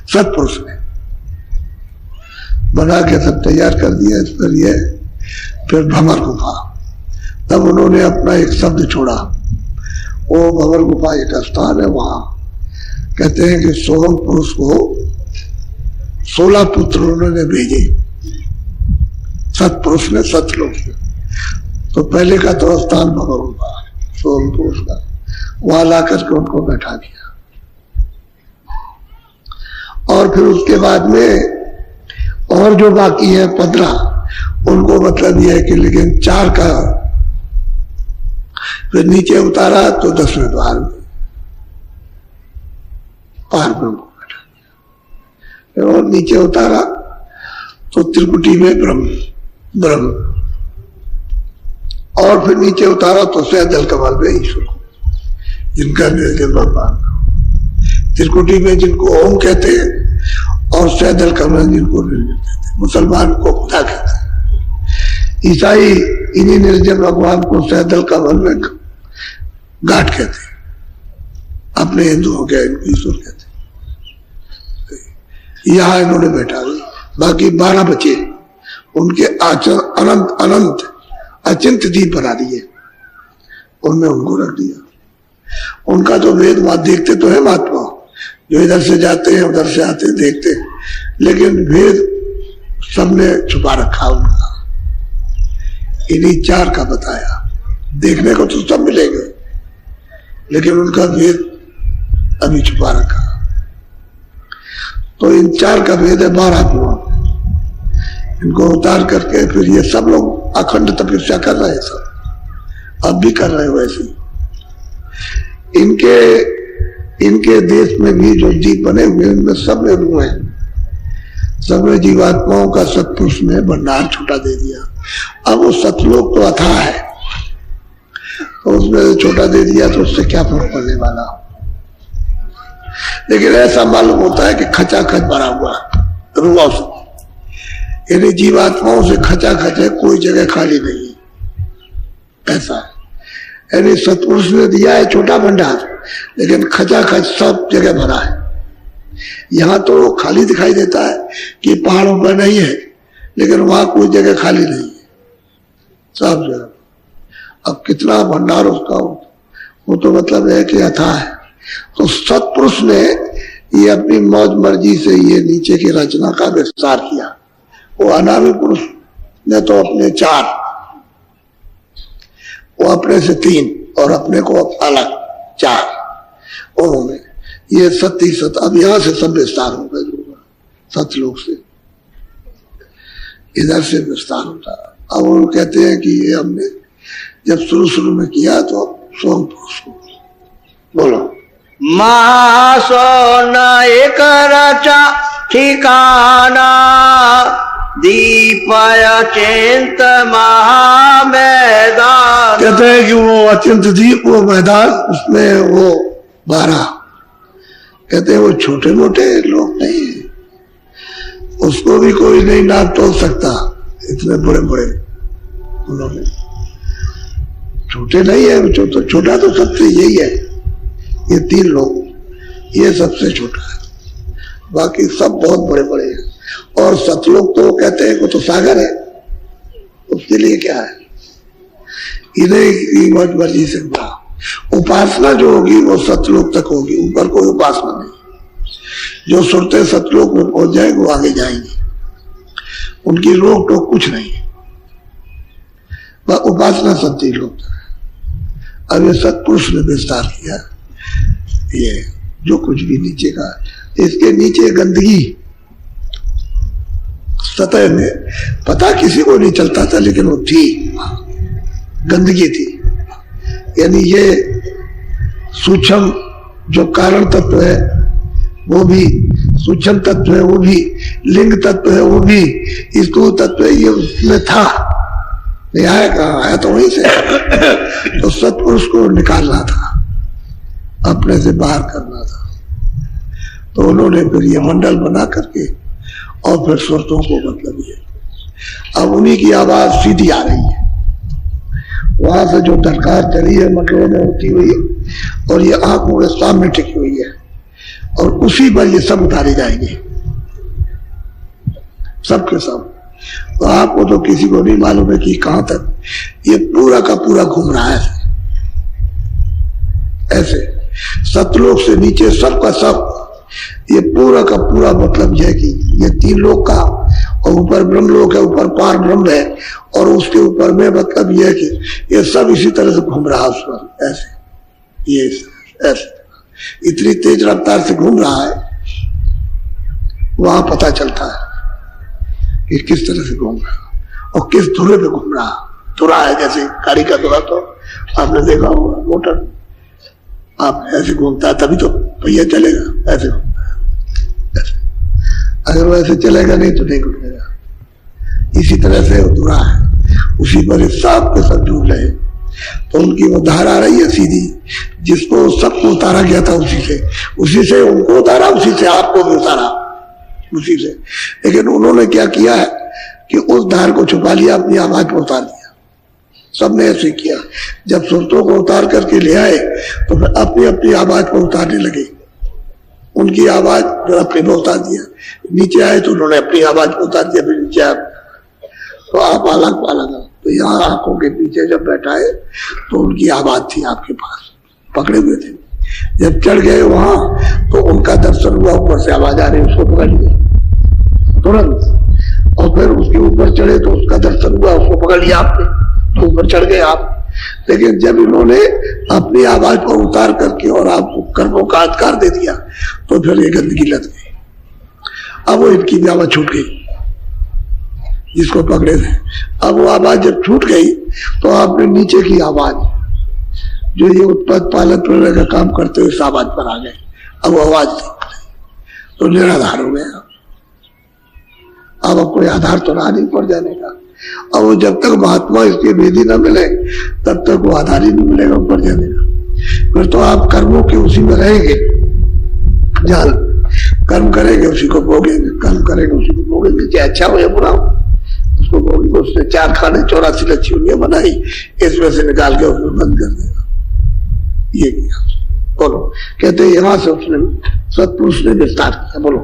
सतपुरुष ने बना के सब तैयार कर दिया। इस पर ये फिर भंवर गुफा, तब उन्होंने अपना एक शब्द छोड़ा। वो भंवर गुफा एक स्थान है, वहां कहते हैं कि सोहम पुरुष को 16 पुत्र उन्होंने भेजे, सतपुरुष ने सतलोक से। तो पहले का तो स्थान भंवर गुफा, सोहम पुरुष का, वहां ला करके उनको बैठा दिया। और फिर उसके बाद में और जो बाकी है 15, उनको मतलब यह है कि लेकिन 4 का फिर नीचे उतारा तो 10वें द्वार में पार ब्रह्म को बैठा दिया। और नीचे उतारा तो त्रिकुटी में ब्रह्म, और फिर नीचे उतारा तो सैदल कमल में ईश्वर को, जिनका निर्जल भगवान, त्रिकुटी में जिनको ओम कहते हैं और सैदल कमल जिनको निर्जल कहते हैं। मुसलमान को खुदा कहते हैं, ईसाई इन्हीं निर्जल भगवान को सैदल कमल में गाठ कहते हैं, अपने हिंदुओं के इनको ईश्वर कहते हैं। यहां इन्होंने बैठा दिया, बाकी 12 बचे, उनके अनंत अनंत अचिंत दीप बना दिए, उनमें उनको रख दिया। उनका तो वेद बात देखते तो है महात्मा, जो इधर से जाते हैं उधर से आते देखते हैं, लेकिन भेद सबने छुपा रखा उनका। इन्हीं 4 का बताया, देखने को तो सब मिलेंगे, लेकिन उनका भेद अभी छुपा रखा। तो इन 4 का भेद है 12 कुआं, इनको उतार करके फिर ये सब लोग अखंड तपस्या कर रहे हैं, सब अब भी कर रहे हैं वैसे। इनके देश में भी जो दीप बने हुए हैं उनमें सब में हुए हैं, सब में जीवात्माओं का सतपुरुष ने भंडार छोटा दे दिया। अब वो सतलोक तो अथाह है, तो उसमें छोटा दे दिया तो उससे क्या फर्क पड़ने वाला। लेकिन ऐसा मालूम होता है कि खचाखच भरा हुआ रुआ से, यानी जीवात्माओं से खचाखच है, कोई जगह खाली नहीं है, ऐसा है। यानी सतपुरुष ने दिया है छोटा भंडार, लेकिन खचाखच सब जगह भरा है। यहां तो खाली दिखाई देता है कि पहाड़ों पर नहीं है, लेकिन वहां कोई जगह खाली नहीं है, सब जगह। अब कितना भंडार उसका हो, वो तो मतलब है कि अथाह है। तो सतपुरुष ने ये अपनी मौज मर्जी से ये नीचे की रचना का विस्तार किया। वो अनामी पुरुष ने तो अपने 4, वो अपने से 3 और अपने को अलग 4, उन्होंने ये सत्य सत। अब यहां से सब विस्तार होगा, जो सतलोक से इधर से विस्तार होता है। अब वो कहते हैं कि ये हमने जब शुरू में किया तो सोम पुरुष को बोलो। महासोन एक रचा ठिकाना, दीपय चिंत महामैदान। कहते हैं कि वो अत्यंत दीप, वो मैदान, उसमें वो 12, कहते हैं वो छोटे मोटे लोग नहीं, उसको भी कोई नहीं नाप तोल सकता, इतने बड़े बड़े उन्होंने। छोटे नहीं है, छोटा तो सबसे यही है, ये 3 लोग, ये सबसे छोटा है, बाकी सब बहुत बड़े बड़े हैं। और सतलोक तो कहते हैं वो तो सागर है, उसके लिए क्या है, इन्हें मत मर्जी से बड़ा। उपासना जो होगी वो सतलोक तक होगी, ऊपर कोई उपासना नहीं। जो सुनते सतलोक में पहुंच जाएंगे वो आगे जाएंगे, उनकी रोक टोक कुछ नहीं है, उपासना सत्य लोग तक है। अब ये सतपुरुष ने विस्तार किया, ये जो कुछ भी नीचे का, इसके नीचे गंदगी सतह में पता किसी को नहीं चलता था, लेकिन वो थी, गंदगी थी। यानी ये सूक्ष्म जो कारण तत्व है वो भी, सूक्ष्म तत्व है वो भी, लिंग तत्व है वो भी, स्थूल तत्व है, ये उसमें था, नहीं आया कहाँ, आया तो वहीं से। तो सत्पुरुष को निकालना था, अपने से बाहर करना था। तो उन्होंने फिर ये मंडल बना करके और फिर सुरतों को मतलब ये, अब उन्हीं की आवाज सीधी आ रही है, वहां से जो दरकार चली है मंडलों में होती हुई, और ये आंखों के सामने टिकी हुई है, और उसी पर ये सब उतारे जाएंगे, सबके सब। तो आपको तो किसी को नहीं मालूम है कि कहां तक ये पूरा का पूरा घूम रहा है, ऐसे सतलोक से नीचे सबका सब, ये पूरा का पूरा मतलब यह है कि ये 3 लोक का, और ऊपर ब्रह्मलोक है, ऊपर पार ब्रह्म है, और उसके ऊपर में मतलब यह है कि ये सब इसी तरह से घूम रहा है उस पर, ऐसे ये ऐसे इतनी तेज रफ्तार से घूम रहा है, वहां पता चलता है कि किस तरह से घूम रहा और किस धुरे पे घूम रहा। धुरा है जैसे गाड़ी का धुरा, तो आपने देखा होगा मोटर, आप ऐसे घूमता है तभी तो पहिया चलेगा, ऐसे घूमता है, ऐसे। अगर वो ऐसे चलेगा नहीं तो नहीं घूमेगा। इसी तरह से वो धुरा है, उसी पर सब के सब डूब रहे। तो उनकी वो धार आ रही है सीधी, जिसको सबको उतारा गया था उसी से उनको उतारा, उसी से आपको भी उतारा, उसी से। लेकिन उन्होंने क्या किया है कि उस धार को छुपा लिया, अपनी आवाज पर उतार दिया। सबने ऐसे किया, जब सुरतों को उतार करके ले आए तो फिर अपनी अपनी आवाज पर उतारने लगे। उनकी आवाज फिर अपने पर उतार दिया, नीचे आए तो उन्होंने अपनी आवाज पर उतार दिया, फिर नीचे आए तो आप अलग अलग। तो यहाँ आंखों के पीछे जब बैठाए तो उनकी आवाज थी आपके पास, पकड़े हुए थे। जब चढ़ गए वहां तो उनका दर्शन हुआ, ऊपर से आवाज आ रही, उसको पकड़ लिया तुरंत। और फिर उसके ऊपर चढ़े तो उसका दर्शन हुआ, उसको पकड़ लिया आपने, तो ऊपर चढ़ गए आप। लेकिन जब इन्होंने अपनी आवाज पर उतार करके और आपको कर्मों का अधिकार दे दिया तो फिर ये गंदगी लग गई। अब वो इनकी भी आवाज छूट गई जिसको पकड़े थे। अब वो आवाज जब छूट गई तो आपने नीचे की आवाज, जो ये उत्पाद पालन प्रलय का काम करते हुए इस आवाज पर आ गए। अब वो आवाज तो निराधार हो गया। अब कोई आधार तो रहा नहीं पड़ जाने का। अब वो जब तक महात्मा इसके वेदी न मिले तब तक वो आधार ही नहीं मिलेगा ऊपर जाने का। फिर तो आप कर्मों के उसी में रहेंगे, जाल कर्म करेंगे उसी को भोगेंगे, कर्म करेंगे उसी को भोगेंगे, चाहे अच्छा हो या बुरा हो उसको भोगेंगे। उसने 4 खाने 84 लच्छियां बनाई, इसमें से निकाल के उसमें बंद कर देगा। ये किया। बोलो, कहते यहां से उसने सत्पुरुष ने विस्तार किया। बोलो,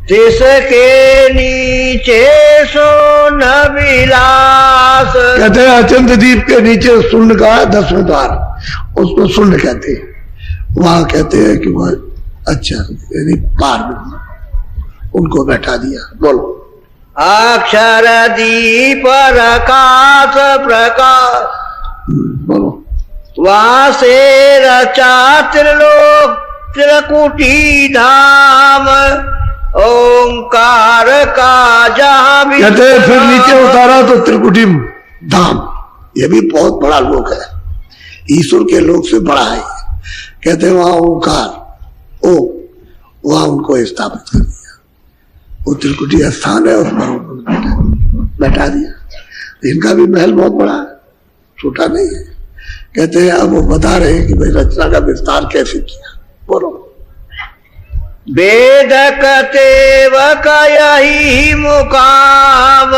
जिसके नीचे सोन विलास, कहते हैं अचंत दीप के नीचे शून्य का 10वें द्वार, उसको शून्य कहते हैं। वहां कहते हैं कि वह अच्छा यानी पार ब्रह्म, उनको बैठा दिया। बोलो, अक्षर दीप प्रकाश प्रकाश, बोलो, वहां से रचा त्रिलोक त्रिकुटी धाम, ओंकार का जहां भी। कहते हैं फिर नीचे उतारा तो त्रिकुटी धाम, ये भी बहुत बड़ा लोक है, ईश्वर के लोक से बड़ा है। कहते हैं वहां ओंकार, ओ वहां उनको स्थापित कर दिया। वो त्रिकुटी स्थान है, उस पर बैठा दिया। इनका भी महल बहुत बड़ा है, छोटा नहीं है। कहते हैं अब वो बता रहे हैं कि भाई रचना का विस्तार कैसे किया। बोलो, वेदक तेवक यही मुकाम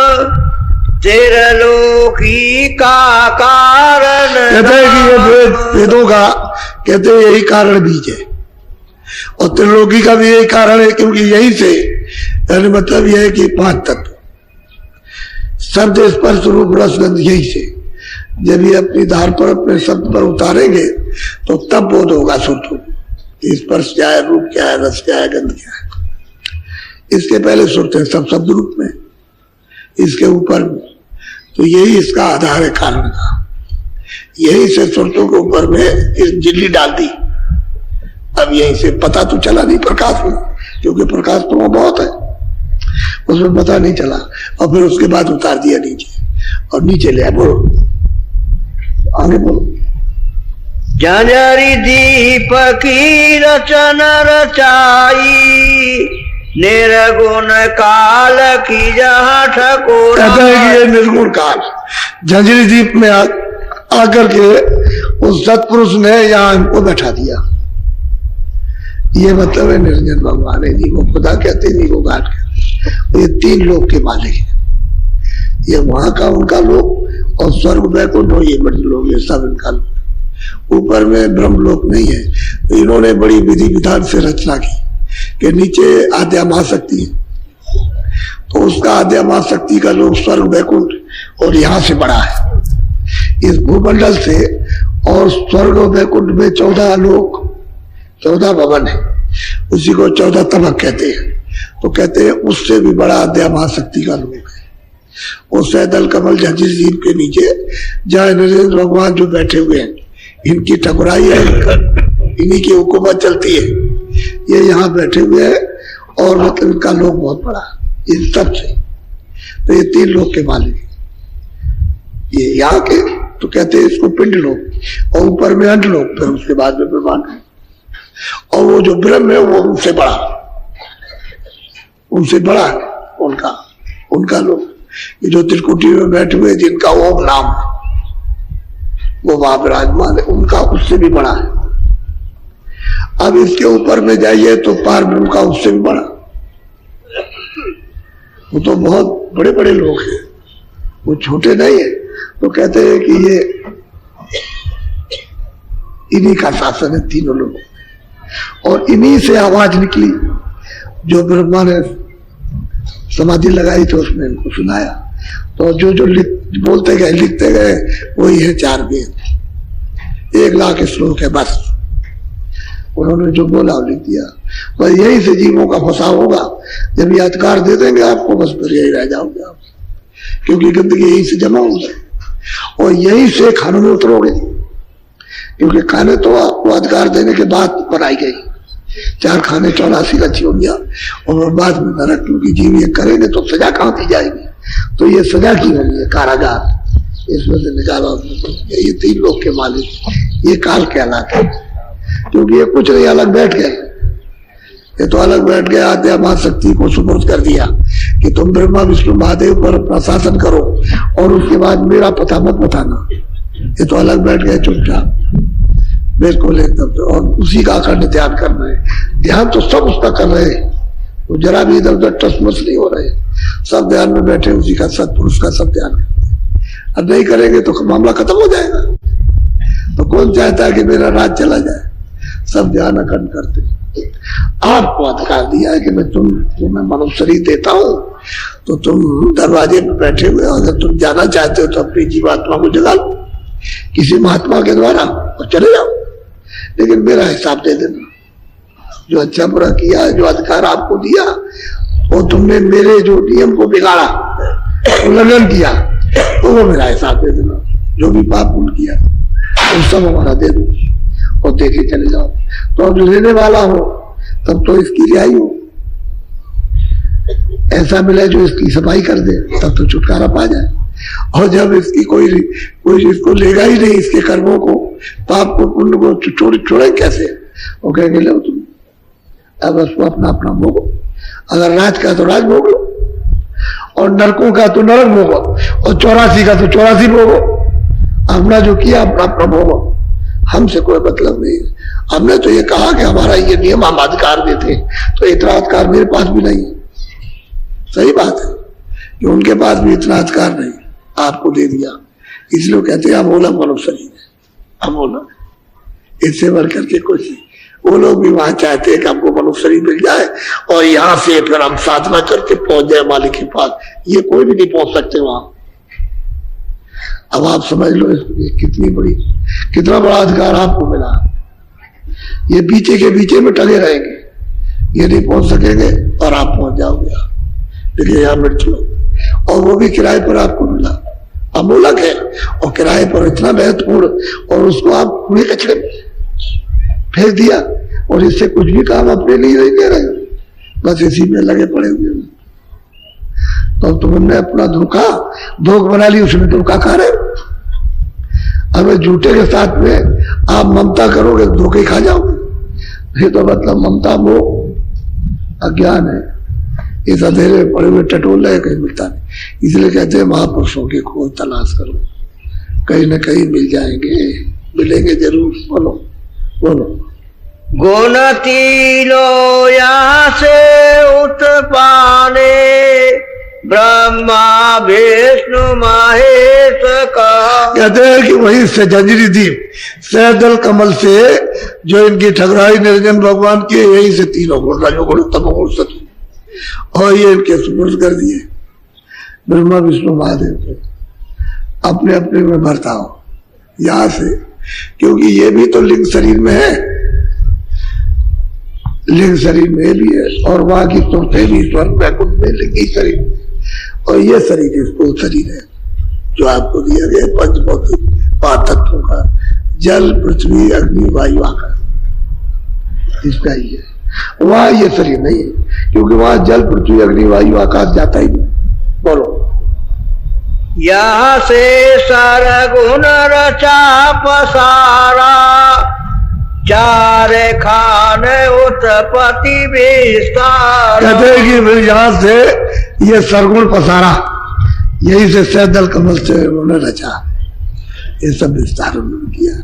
त्रिलोकी का कारण। कहते हैं कि ये वेदों का कहते हैं यही कारण बीज है और त्रिलोकी का भी यही कारण है, क्योंकि यही से यानी मतलब यह है कि 5 तत्व शब्द स्पर्श रूप रस गंध, यही से जब ये अपनी धार पर अपने शब्द पर उतारेंगे तो तब बोध होगा शुद्ध हो। स्पर्श क्या है, रूप क्या है, रस क्या है, गंध क्या है। इसके पहले सुनते हैं सब शब्द रूप में, इसके ऊपर तो यही इसका आधार है कारण का। यही से सुरतों के ऊपर में इस झिल्ली डाल दी। अब यहीं से पता तो चला नहीं प्रकाश में, क्योंकि प्रकाश तो वहां बहुत है, उसमें पता नहीं चला। और फिर उसके बाद उतार दिया नीचे और नीचे ले आया। बोलो आगे बोलो। जंजरी दीप की रचन रचाई निर्गुण काल की जहाँ ठकुर। कहता है कि ये निर्गुण काल झंझरी दीप में आकर के उस सत्पुरुष ने यहाँ इनको बैठा दिया। ये मतलब है निरंजन भगवान है, नहीं वो खुदा कहते नहीं वो गाट कहते। ये 3 लोक के मालिक है, ये वहां का उनका लोक और स्वर्ग बैकुंठ हो ये बड़े लोग, ये सब इनका लोक। ऊपर में ब्रह्म लोक नहीं है, तो इन्होंने बड़ी विधि विधान से रचना की कि नीचे आद्या महाशक्ति है, तो उसका आद्या महाशक्ति का लोक स्वर्ग बैकुंठ और यहाँ से बड़ा है इस भूमंडल से। और स्वर्ग और बैकुंठ में 14 लोक 14 भवन है, उसी को 14 तबक कहते हैं। तो कहते हैं उससे भी बड़ा आद्या महाशक्ति का लोक है। वो सैदल कमल झंझरी दीप के नीचे जहाँ नरेंद्र भगवान जो बैठे हुए हैं, इनकी ठकुराई है, इन्हीं की हुकूमत चलती है। ये यहाँ बैठे हुए हैं और मतलब इनका लोक बहुत बड़ा इन सब से। तो ये 3 लोक के मालिक है। ये यहाँ के तो कहते हैं इसको पिंड लोक, और ऊपर में अंड लोक, फिर उसके बाद में ब्रह्मांड है। और वो जो ब्रह्म है वो उनसे बड़ा है उनका लोक। ये जो त्रिकुटी में बैठे हुए जिनका ओम नाम है वो वहां विराजमान है, उनका उससे भी बड़ा है। अब इसके ऊपर में जाइए तो पार ब्रह्म का उससे भी बड़ा, वो तो बहुत बड़े बड़े लोग हैं, वो छोटे नहीं है। तो कहते हैं कि ये इन्हीं का शासन है 3 लोग, और इन्हीं से आवाज निकली जो ब्रह्मा ने समाधि लगाई तो उसने इनको सुनाया। तो जो बोलते गए लिखते गए वही है 4 वेद, 1 लाख श्लोक है बस। उन्होंने जो बोला वो लिख दिया। बस यही से जीवों का फंसाव होगा। जब ये अधिकार दे देंगे आपको, बस फिर यही रह जाओगे आप, क्योंकि गंदगी यही से जमा होगी और यही से खानों में उतरोगे, क्योंकि खाने तो आपको अधिकार देने के बाद बनाई गई। 4 खाने 84 रची होंगी और बाद में नरक, क्योंकि जीव ये करेंगे तो सजा कहाँ दी जाएगी। तो ये सजा की होगी है कारागार, इसमें से निकाला। ये 3 लोग के मालिक ये काल कहलाते हैं, क्योंकि ये कुछ नहीं अलग बैठ गए। ये तो अलग बैठ गए, आद्या महाशक्ति को सुपुर्द कर दिया कि तुम ब्रह्मा विष्णु महादेव पर अपना शासन करो और उसके बाद मेरा पता मत बताना। ये तो अलग बैठ गए चुपचाप बिल्कुल एकदम, और उसी का अखंड ध्यान कर रहे हैं। ध्यान तो सब उसका कर रहे हैं, वो जरा भी इधर उधर टसमस नहीं हो रहे, सब ध्यान में बैठे उसी का, सत्पुरुष का सब ध्यान करते हैं। अब नहीं करेंगे तो मामला खत्म हो जाएगा। तो कौन चाहता है कि मेरा राज चला जाए? सब ध्यान अखंड करते। आपको अधिकार दिया है कि मैं तुम्हें मनुष्य शरीर देता हूं, तो तुम दरवाजे पे बैठे हुए हो, अगर तुम जाना चाहते हो तो अपनी जीवात्मा को जगा लो किसी महात्मा के द्वारा और चले जाओ, लेकिन मेरा हिसाब दे देना। जो अच्छा बुरा किया, जो अधिकार आपको दिया, और तुमने मेरे जो नियम को बिगाड़ा, उल्लंघन किया, तो वो मेरा हिसाब दे देना। जो भी पाप पुण्य किया वो सब हमारा दे दो और दे के चले जाओ। तो अब लेने वाला हो तब तो इसकी रिहाई हो, ऐसा मिले जो इसकी सफाई कर दे तब तो छुटकारा पा जाए। और जब इसकी कोई इसको लेगा ही नहीं, इसके कर्मों को, पाप को, पुण्य को छोड़े कैसे? वो कहेंगे लो तुम अब उसको अपना अपना भोगो। अगर राज का तो राज भोग लो, और नरकों का तो नरक भोगो, और 84 का तो 84 भोगो। अपना जो किया अपना अपना भोगो। हमसे कोई मतलब नहीं। हमने तो ये कहा कि हमारा ये नियम हम अधिकार देते हैं, तो इतना अधिकार मेरे पास भी नहीं है। सही बात है कि उनके पास भी इतना अधिकार नहीं, आपको दे दिया, इसलिए कहते हैं अमोलक मनुष्य शरीर है, अमोलक, इससे बढ़ करके कुछ नहीं। वो लोग भी वहां चाहते हैं कि हमको मनुष्य शरीर मिल जाए और यहां से फिर हम साधना करके पहुंच जाए मालिक के पास। ये कोई भी नहीं पहुंच सकते वहां। अब आप समझ लो कितना बड़ा अधिकार आपको मिला। ये पीछे के पीछे में टले रहेंगे, ये नहीं पहुंच सकेंगे और आप पहुंच जाओगे। लेकिन यहाँ मिट लो, और वो भी किराए पर आपको मिला, अमूलक है और किराए पर इतना महत्वपूर्ण, और उसको आप कूड़े कचरे में फेंक दिया और इससे कुछ भी काम अपने लिए नहीं दे रहे, बस इसी में लगे पड़े हुए। तो तुमने अपना धोख बना ली, उसमें धोखा खा रहे। अब झूठे के साथ में आप ममता करोगे, धोखे खा जाओगे। ये तो मतलब ममता वो अज्ञान है, इस अंधेरे में पड़े हुए टटोल रहे, कहीं मिलता नहीं। इसलिए कहते हैं महापुरुषों की खोज तलाश करो, कहीं ना कहीं मिल जाएंगे, मिलेंगे जरूर। बोलो बोलो। गुण तीनो यहाँ से उत्पाने, ब्रह्मा विष्णु महेश का। कहते हैं कि वही से जंजीरी थी सहदल कमल से जो इनकी ठगराई निरंजन भगवान की, यही से तीनों गुण, रजोगुण तमोगुण सत्व, और ये इनके सुपुर्द कर दिए ब्रह्मा विष्णु महादेव को। अपने अपने में भरता हो यहां से, क्योंकि ये भी तो लिंग शरीर में है, लिंग शरीर में भी है, और वहां की तुरते भी स्वर्ग वैकुंठ में लिंगी शरीर, और ये शरीर स्थूल शरीर है जो आपको दिया गया पंचभौतिक पांच तत्वों का, जल पृथ्वी अग्नि वायु आकाश, इसका ही है। वहां ये शरीर नहीं है, क्योंकि वहां जल पृथ्वी अग्नि वायु आकाश जाता ही नहीं। बोलो। यहाँ से सरगुण रचा पसारा, चार खान उत्पत्ति विस्तार। कहते हैं कि यहाँ से ये सरगुण पसारा, यही से सहदल कमल से उन्होंने रचा, ये सब विस्तार उन्होंने किया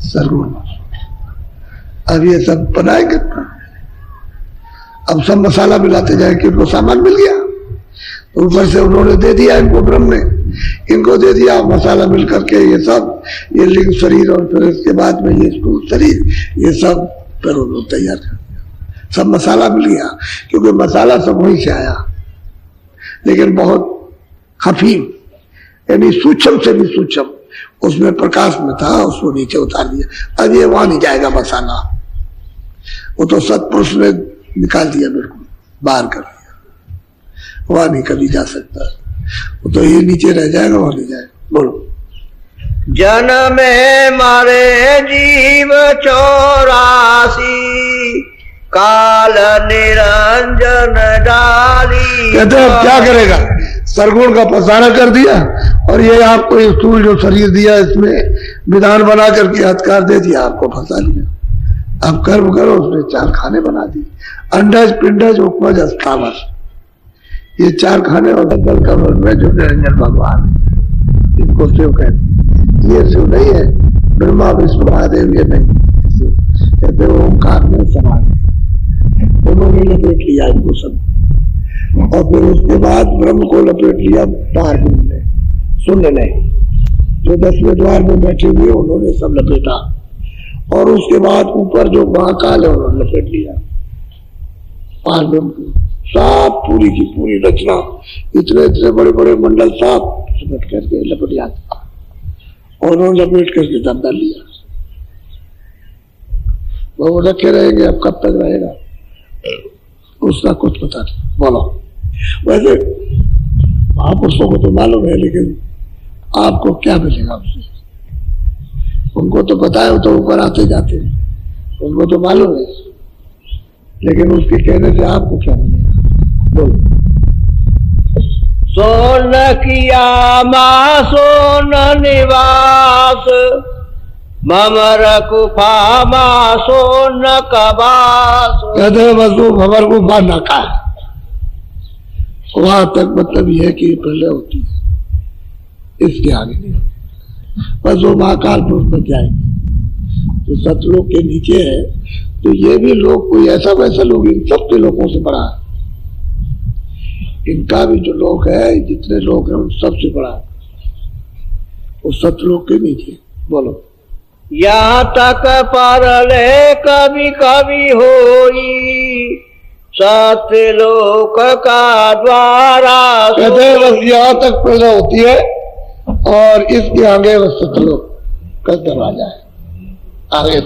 सरगुण। अब ये सब बनाएंगे, अब सब मसाला मिलाते जाएंगे, उनको सामान मिल गया, ऊपर से उन्होंने दे दिया इनको, ब्रह्म ने इनको दे दिया मसाला मिल करके, ये सब, ये लिंग शरीर, और फिर इसके बाद में ये स्थूल शरीर, ये सब फिर उन्होंने तैयार कर दिया, सब मसाला मिल गया। क्योंकि मसाला सब वहीं से आया, लेकिन बहुत खफीम, यानी सूक्ष्म से भी सूक्ष्म, उसमें प्रकाश में था, उसको नीचे उतार दिया। अब ये वहां नहीं जाएगा मसाला, वो तो सतपुरुष ने निकाल दिया, बिल्कुल बाहर कर दिया, वहां नहीं कभी जा सकता, वो तो ये नीचे रह जाएगा, वहां नहीं जाएगा। बोलो। जन्म मारे जीव 84, काल निरंजन डाली। कहते हैं अब क्या करेगा, सरगुण का पसारा कर दिया, और ये आपको स्थूल जो शरीर दिया, इसमें विधान बना करके अधिकार दे दिया, आपको फंसा लिया। अब कर्म करो, उसने 4 खाने बना दिए, अंडज पिंडज उपमज स्थावर, ये 4 खाने, और दल कमल में जो निरंजन भगवान है, इनको शिव कहते हैं। ये शिव नहीं है, ब्रह्मा विष्णु महादेव ये नहीं, कहते ओंकार में समान, उन्होंने लपेट लिया इनको सब, और फिर उसके बाद ब्रह्म को लपेट लिया द्वार में, सुन ले, जो 10वें द्वार में बैठे हुए उन्होंने सब लपेटा, और उसके बाद ऊपर जो महाकाल है उन्होंने लपेट लिया, पार ब्रह्म को साफ, पूरी की पूरी रचना, इतने इतने बड़े बड़े मंडल साफ लपेट करके लपेट जाता, और उन्होंने लपेट करके दम डाल लिया। वो रखे रहेंगे, अब कब तक रहेगा उसका कुछ पता नहीं। बोलो। वैसे महापुरुषों को तो मालूम है, लेकिन आपको क्या मिलेगा उससे, उनको तो पता है, वो तो ऊपर आते जाते हैं, उनको तो मालूम है, लेकिन उसके कहने से आपको क्या मिलेगा। बोलो। सोन किया माँ सोन निवास, ममर गुफा माँ सोन कबास। कहते हैं बस वो भंवर गुफा न का, वहां तक मतलब यह है कि पहले होती है, इसके आगे नहीं, बस वो महाकाल पुरुष बन जाएंगे, जो सतलोक के नीचे है, तो ये भी लोग कोई ऐसा वैसा लोग इन सब के लोगों से बड़ा है। इनका भी जो लोग है, जितने लोग हैं उन सबसे बड़ा है वो सतलोक के नीचे। बोलो। यहाँ तक परले कभी कभी होई सतलोक का द्वारा। कहते हैं बस यहाँ तक पैदा होती है और इसके आगे वो सतलोक का दरवाजा है, आगे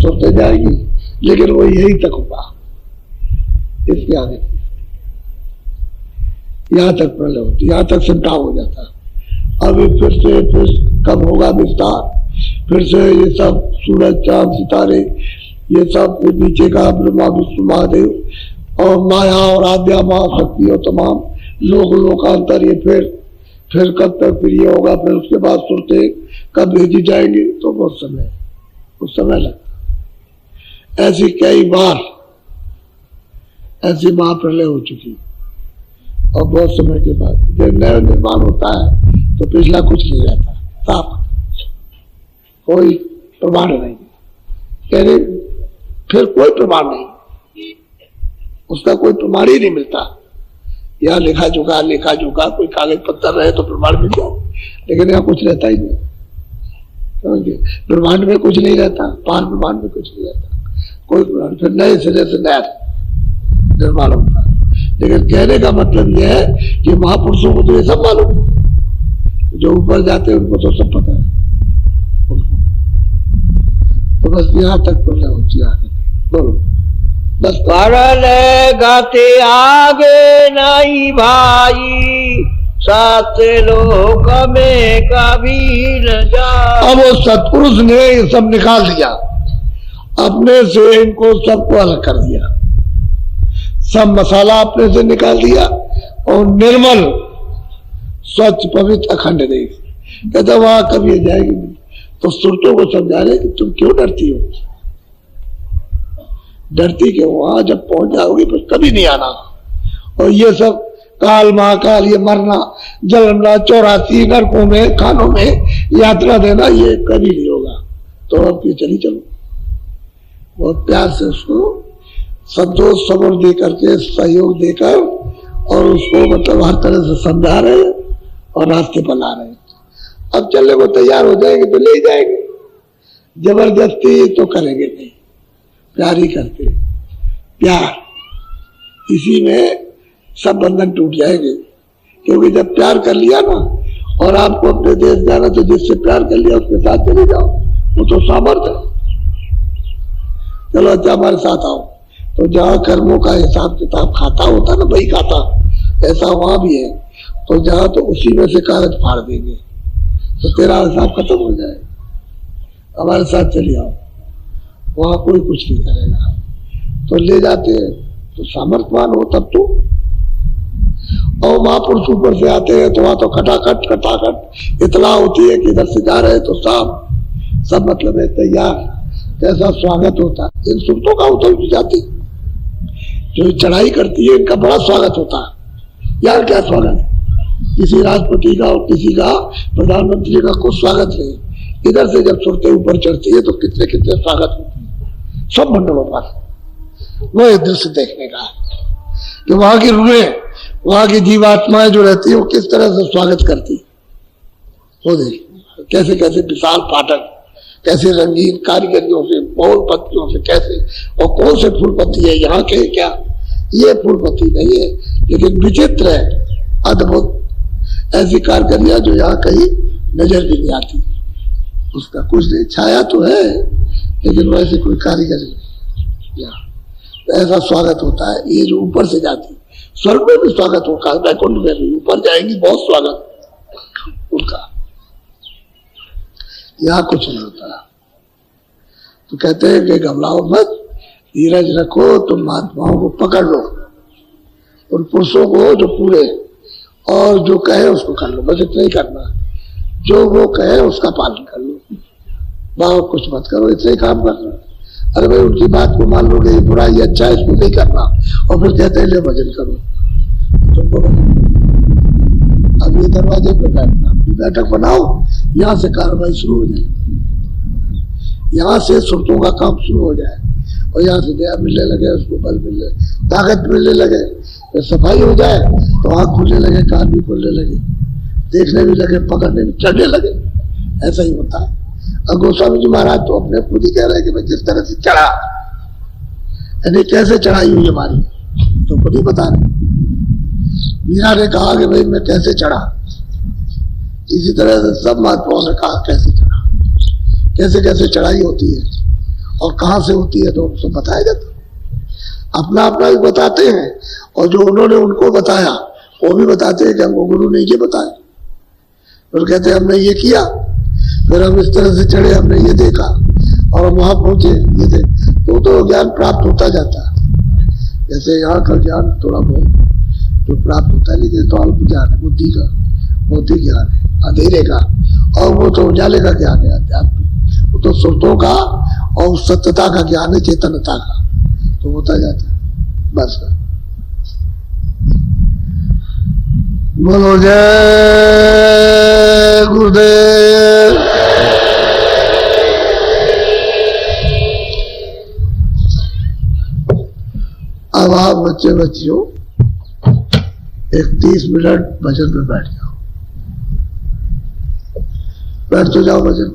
सुनते जाएगी, लेकिन वो यही तक होगा, इसके आगे यहाँ तक प्रलय होती, यहाँ तक संताप हो जाता। अभी फिर कब होगा विस्तार, फिर से ये सब सूरज चांद सितारे ये सब नीचे का ब्रह्मा विष्णु महादेव और माया और आद्या महाशक्ति और तमाम लोकांतर, ये फिर कब तक फिर ये होगा, फिर उसके बाद सुरते कब भेजी जाएंगी, तो बहुत समय लगता। ऐसी कई बार ऐसी महाप्रलय हो चुकी और बहुत समय के बाद जब नया निर्माण होता है तो पिछला कुछ नहीं रहता, साफ, कोई प्रमाण नहीं, यानी फिर कोई प्रमाण नहीं, उसका कोई प्रमाण ही नहीं मिलता। यहाँ लिखा झुका कोई कागज पत्थर रहे तो प्रमाण मिल जाए, लेकिन यहाँ कुछ रहता ही नहीं। ब्रह्मांड में कुछ नहीं रहता, पार ब्रह्मांड में कुछ नहीं रहता, कोई प्रमाण, फिर नए सिरे से नया निर्माण होता है। लेकिन कहने का मतलब यह है कि महापुरुषों को तो ये सब मालूम, जो ऊपर जाते हैं उनको तो सब पता है उनको। तो बस यहाँ तक प्रलय होती है। बोलो। बस परलय गति आगे नहीं भाई सतलोक में कभी न जा। अब वो सतपुरुष ने ये सब निकाल दिया अपने से, इनको सबको अलग कर दिया, सब मसाला अपने से निकाल दिया और निर्मल स्वच्छ पवित्र अखंड देश, कहते वहां कभी जाएगी नहीं। तो सुरतों को समझा रहे कि तुम क्यों डरती हो, डरती क्यों, वहां जब पहुंच जाओगी फिर कभी नहीं आना। और ये सब काल महाकाल, ये मरना जन्मना 84 नरकों में खानों में यात्रा देना, ये कभी नहीं होगा। तो अब ये चली चलो, बहुत प्यार से उसको संतोष सबूर दे करके सहयोग देकर और उसको मतलब हर तरह से समझा रहे और रास्ते पर ला रहे। अब चलने को तैयार हो जाएंगे तो ले जाएंगे, जबरदस्ती तो करेंगे नहीं, प्यार ही करते, प्यार, इसी में सब बंधन टूट जाएंगे। क्योंकि जब प्यार कर लिया ना, और आपको अपने देश जाना तो जिससे प्यार कर लिया उसके साथ चले जाओ, वो तो सामर्थ्य है। चलो अच्छा हमारे साथ आओ, तो जहाँ कर्मों का हिसाब किताब खाता होता ना वही खाता, ऐसा वहां भी है। तो जहाँ तो उसी में से कागज फाड़ देंगे तो तेरा हिसाब खत्म हो जाएगा। हमारे साथ चले आओ, वहां कोई कुछ नहीं करेगा। तो ले जाते हैं तो सामर्थ्यवान हो तब तो। और महापुरुष ऊपर से आते हैं तो वहां तो खटाखट इतला होती है कि इधर से जा रहे तो सब मतलब है तैयार, कैसा स्वागत होता है। इन सुरतों का होता है जाति जो चढ़ाई करती है, इनका बड़ा स्वागत होता है। यार क्या स्वागत है, किसी राष्ट्रपति का और किसी का प्रधानमंत्री का कोई स्वागत नहीं। इधर से जब सुरतें ऊपर चढ़ती है तो कितने कितने स्वागत होते हैं सब मंडलों पर। वो एक दृश्य देखने का कि वहां की रूहें, वहां की जीवात्माएं जो रहती है वो किस तरह से स्वागत करती, वो देख कैसे कैसे विशाल फाटक, कैसे रंगीन कारीगरियों से, फूल पत्तियों से, कैसे, और कौन से फूल पत्ती है यहाँ के, क्या ये फूल पत्ती नहीं है, लेकिन विचित्र है, अद्भुत, ऐसी कारीगरियां जो यहाँ कहीं नजर भी नहीं आती। उसका कुछ नहीं, छाया तो है लेकिन वैसे कोई कारीगरी नहीं। तो ऐसा स्वागत होता है। ये जो ऊपर से जाती, स्वर्ग में भी स्वागत होगा, वैकुंठ में भी ऊपर जाएंगी बहुत स्वागत उनका, यहाँ कुछ नहीं होता। तो कहते हैं कि घबराओ मत, धीरज रखो, तुम महात्माओं को पकड़ लो, उन पुरुषों को जो पूरे, और जो कहे उसको कर लो, बस इतना ही करना, जो वो कहे उसका पालन कर लो, बहुत कुछ मत करो, इतना ही काम करना। अरे भाई उनकी बात को मान लोगे, ये बुरा ये अच्छा है इसको नहीं करना, और फिर कहते हैं ले भजन करो, तुमको अब ये दरवाजे पर बैठना, अपनी बैठक बनाओ, यहाँ से कार्रवाई शुरू हो जाए। यहाँ से सुरतों का काम शुरू हो जाए और यहाँ से दया मिलने लगे, उसको बल मिलने, ताकत मिलने लगे, जब सफाई हो जाए तो आँख खुलने लगे, कान भी खुलने लगे, देखने भी लगे, पकड़ने भी, चढ़ने लगे। ऐसा ही होता है। और गोस्वामी जी महाराज तो अपने खुद ही कह रहे हैं कि मैं जिस तरह से चढ़ा, यानी कैसे चढ़ाई हुई हमारी, तो खुद ही बता रहे। मीरा ने कहा कि भाई मैं कैसे चढ़ा, इसी तरह से सब महात्माओं ने कहा कैसे चढ़ा, कैसे कैसे चढ़ाई होती है और कहाँ से होती है, तो उनको बताया जाता। अपना अपना भी बताते हैं और जो उन्होंने उनको बताया वो भी बताते हैं कि हमको गुरु ने ये बताया। और कहते हैं हमने ये किया, फिर हम इस तरह से चढ़े, हमने ये देखा और हम वहां पहुंचे, ये देख, तो ज्ञान प्राप्त होता जाता है। जैसे यहाँ का ज्ञान थोड़ा बहुत जो प्राप्त होता है, लेकिन तो अल्प ज्ञान है, बुद्धि का मोती ज्ञान है, अंधेरे का, और वो तो उजाले का ज्ञान है, अध्यात्म। वो तो सुरतों का और सत्यता का ज्ञान है, चेतनता का, तो होता जाता है बस। बोलो जय गुरुदेव। अब आप बच्चे बच्चियों 30 मिनट भजन में बैठ जाओ, बैठ तो जाओ भजन।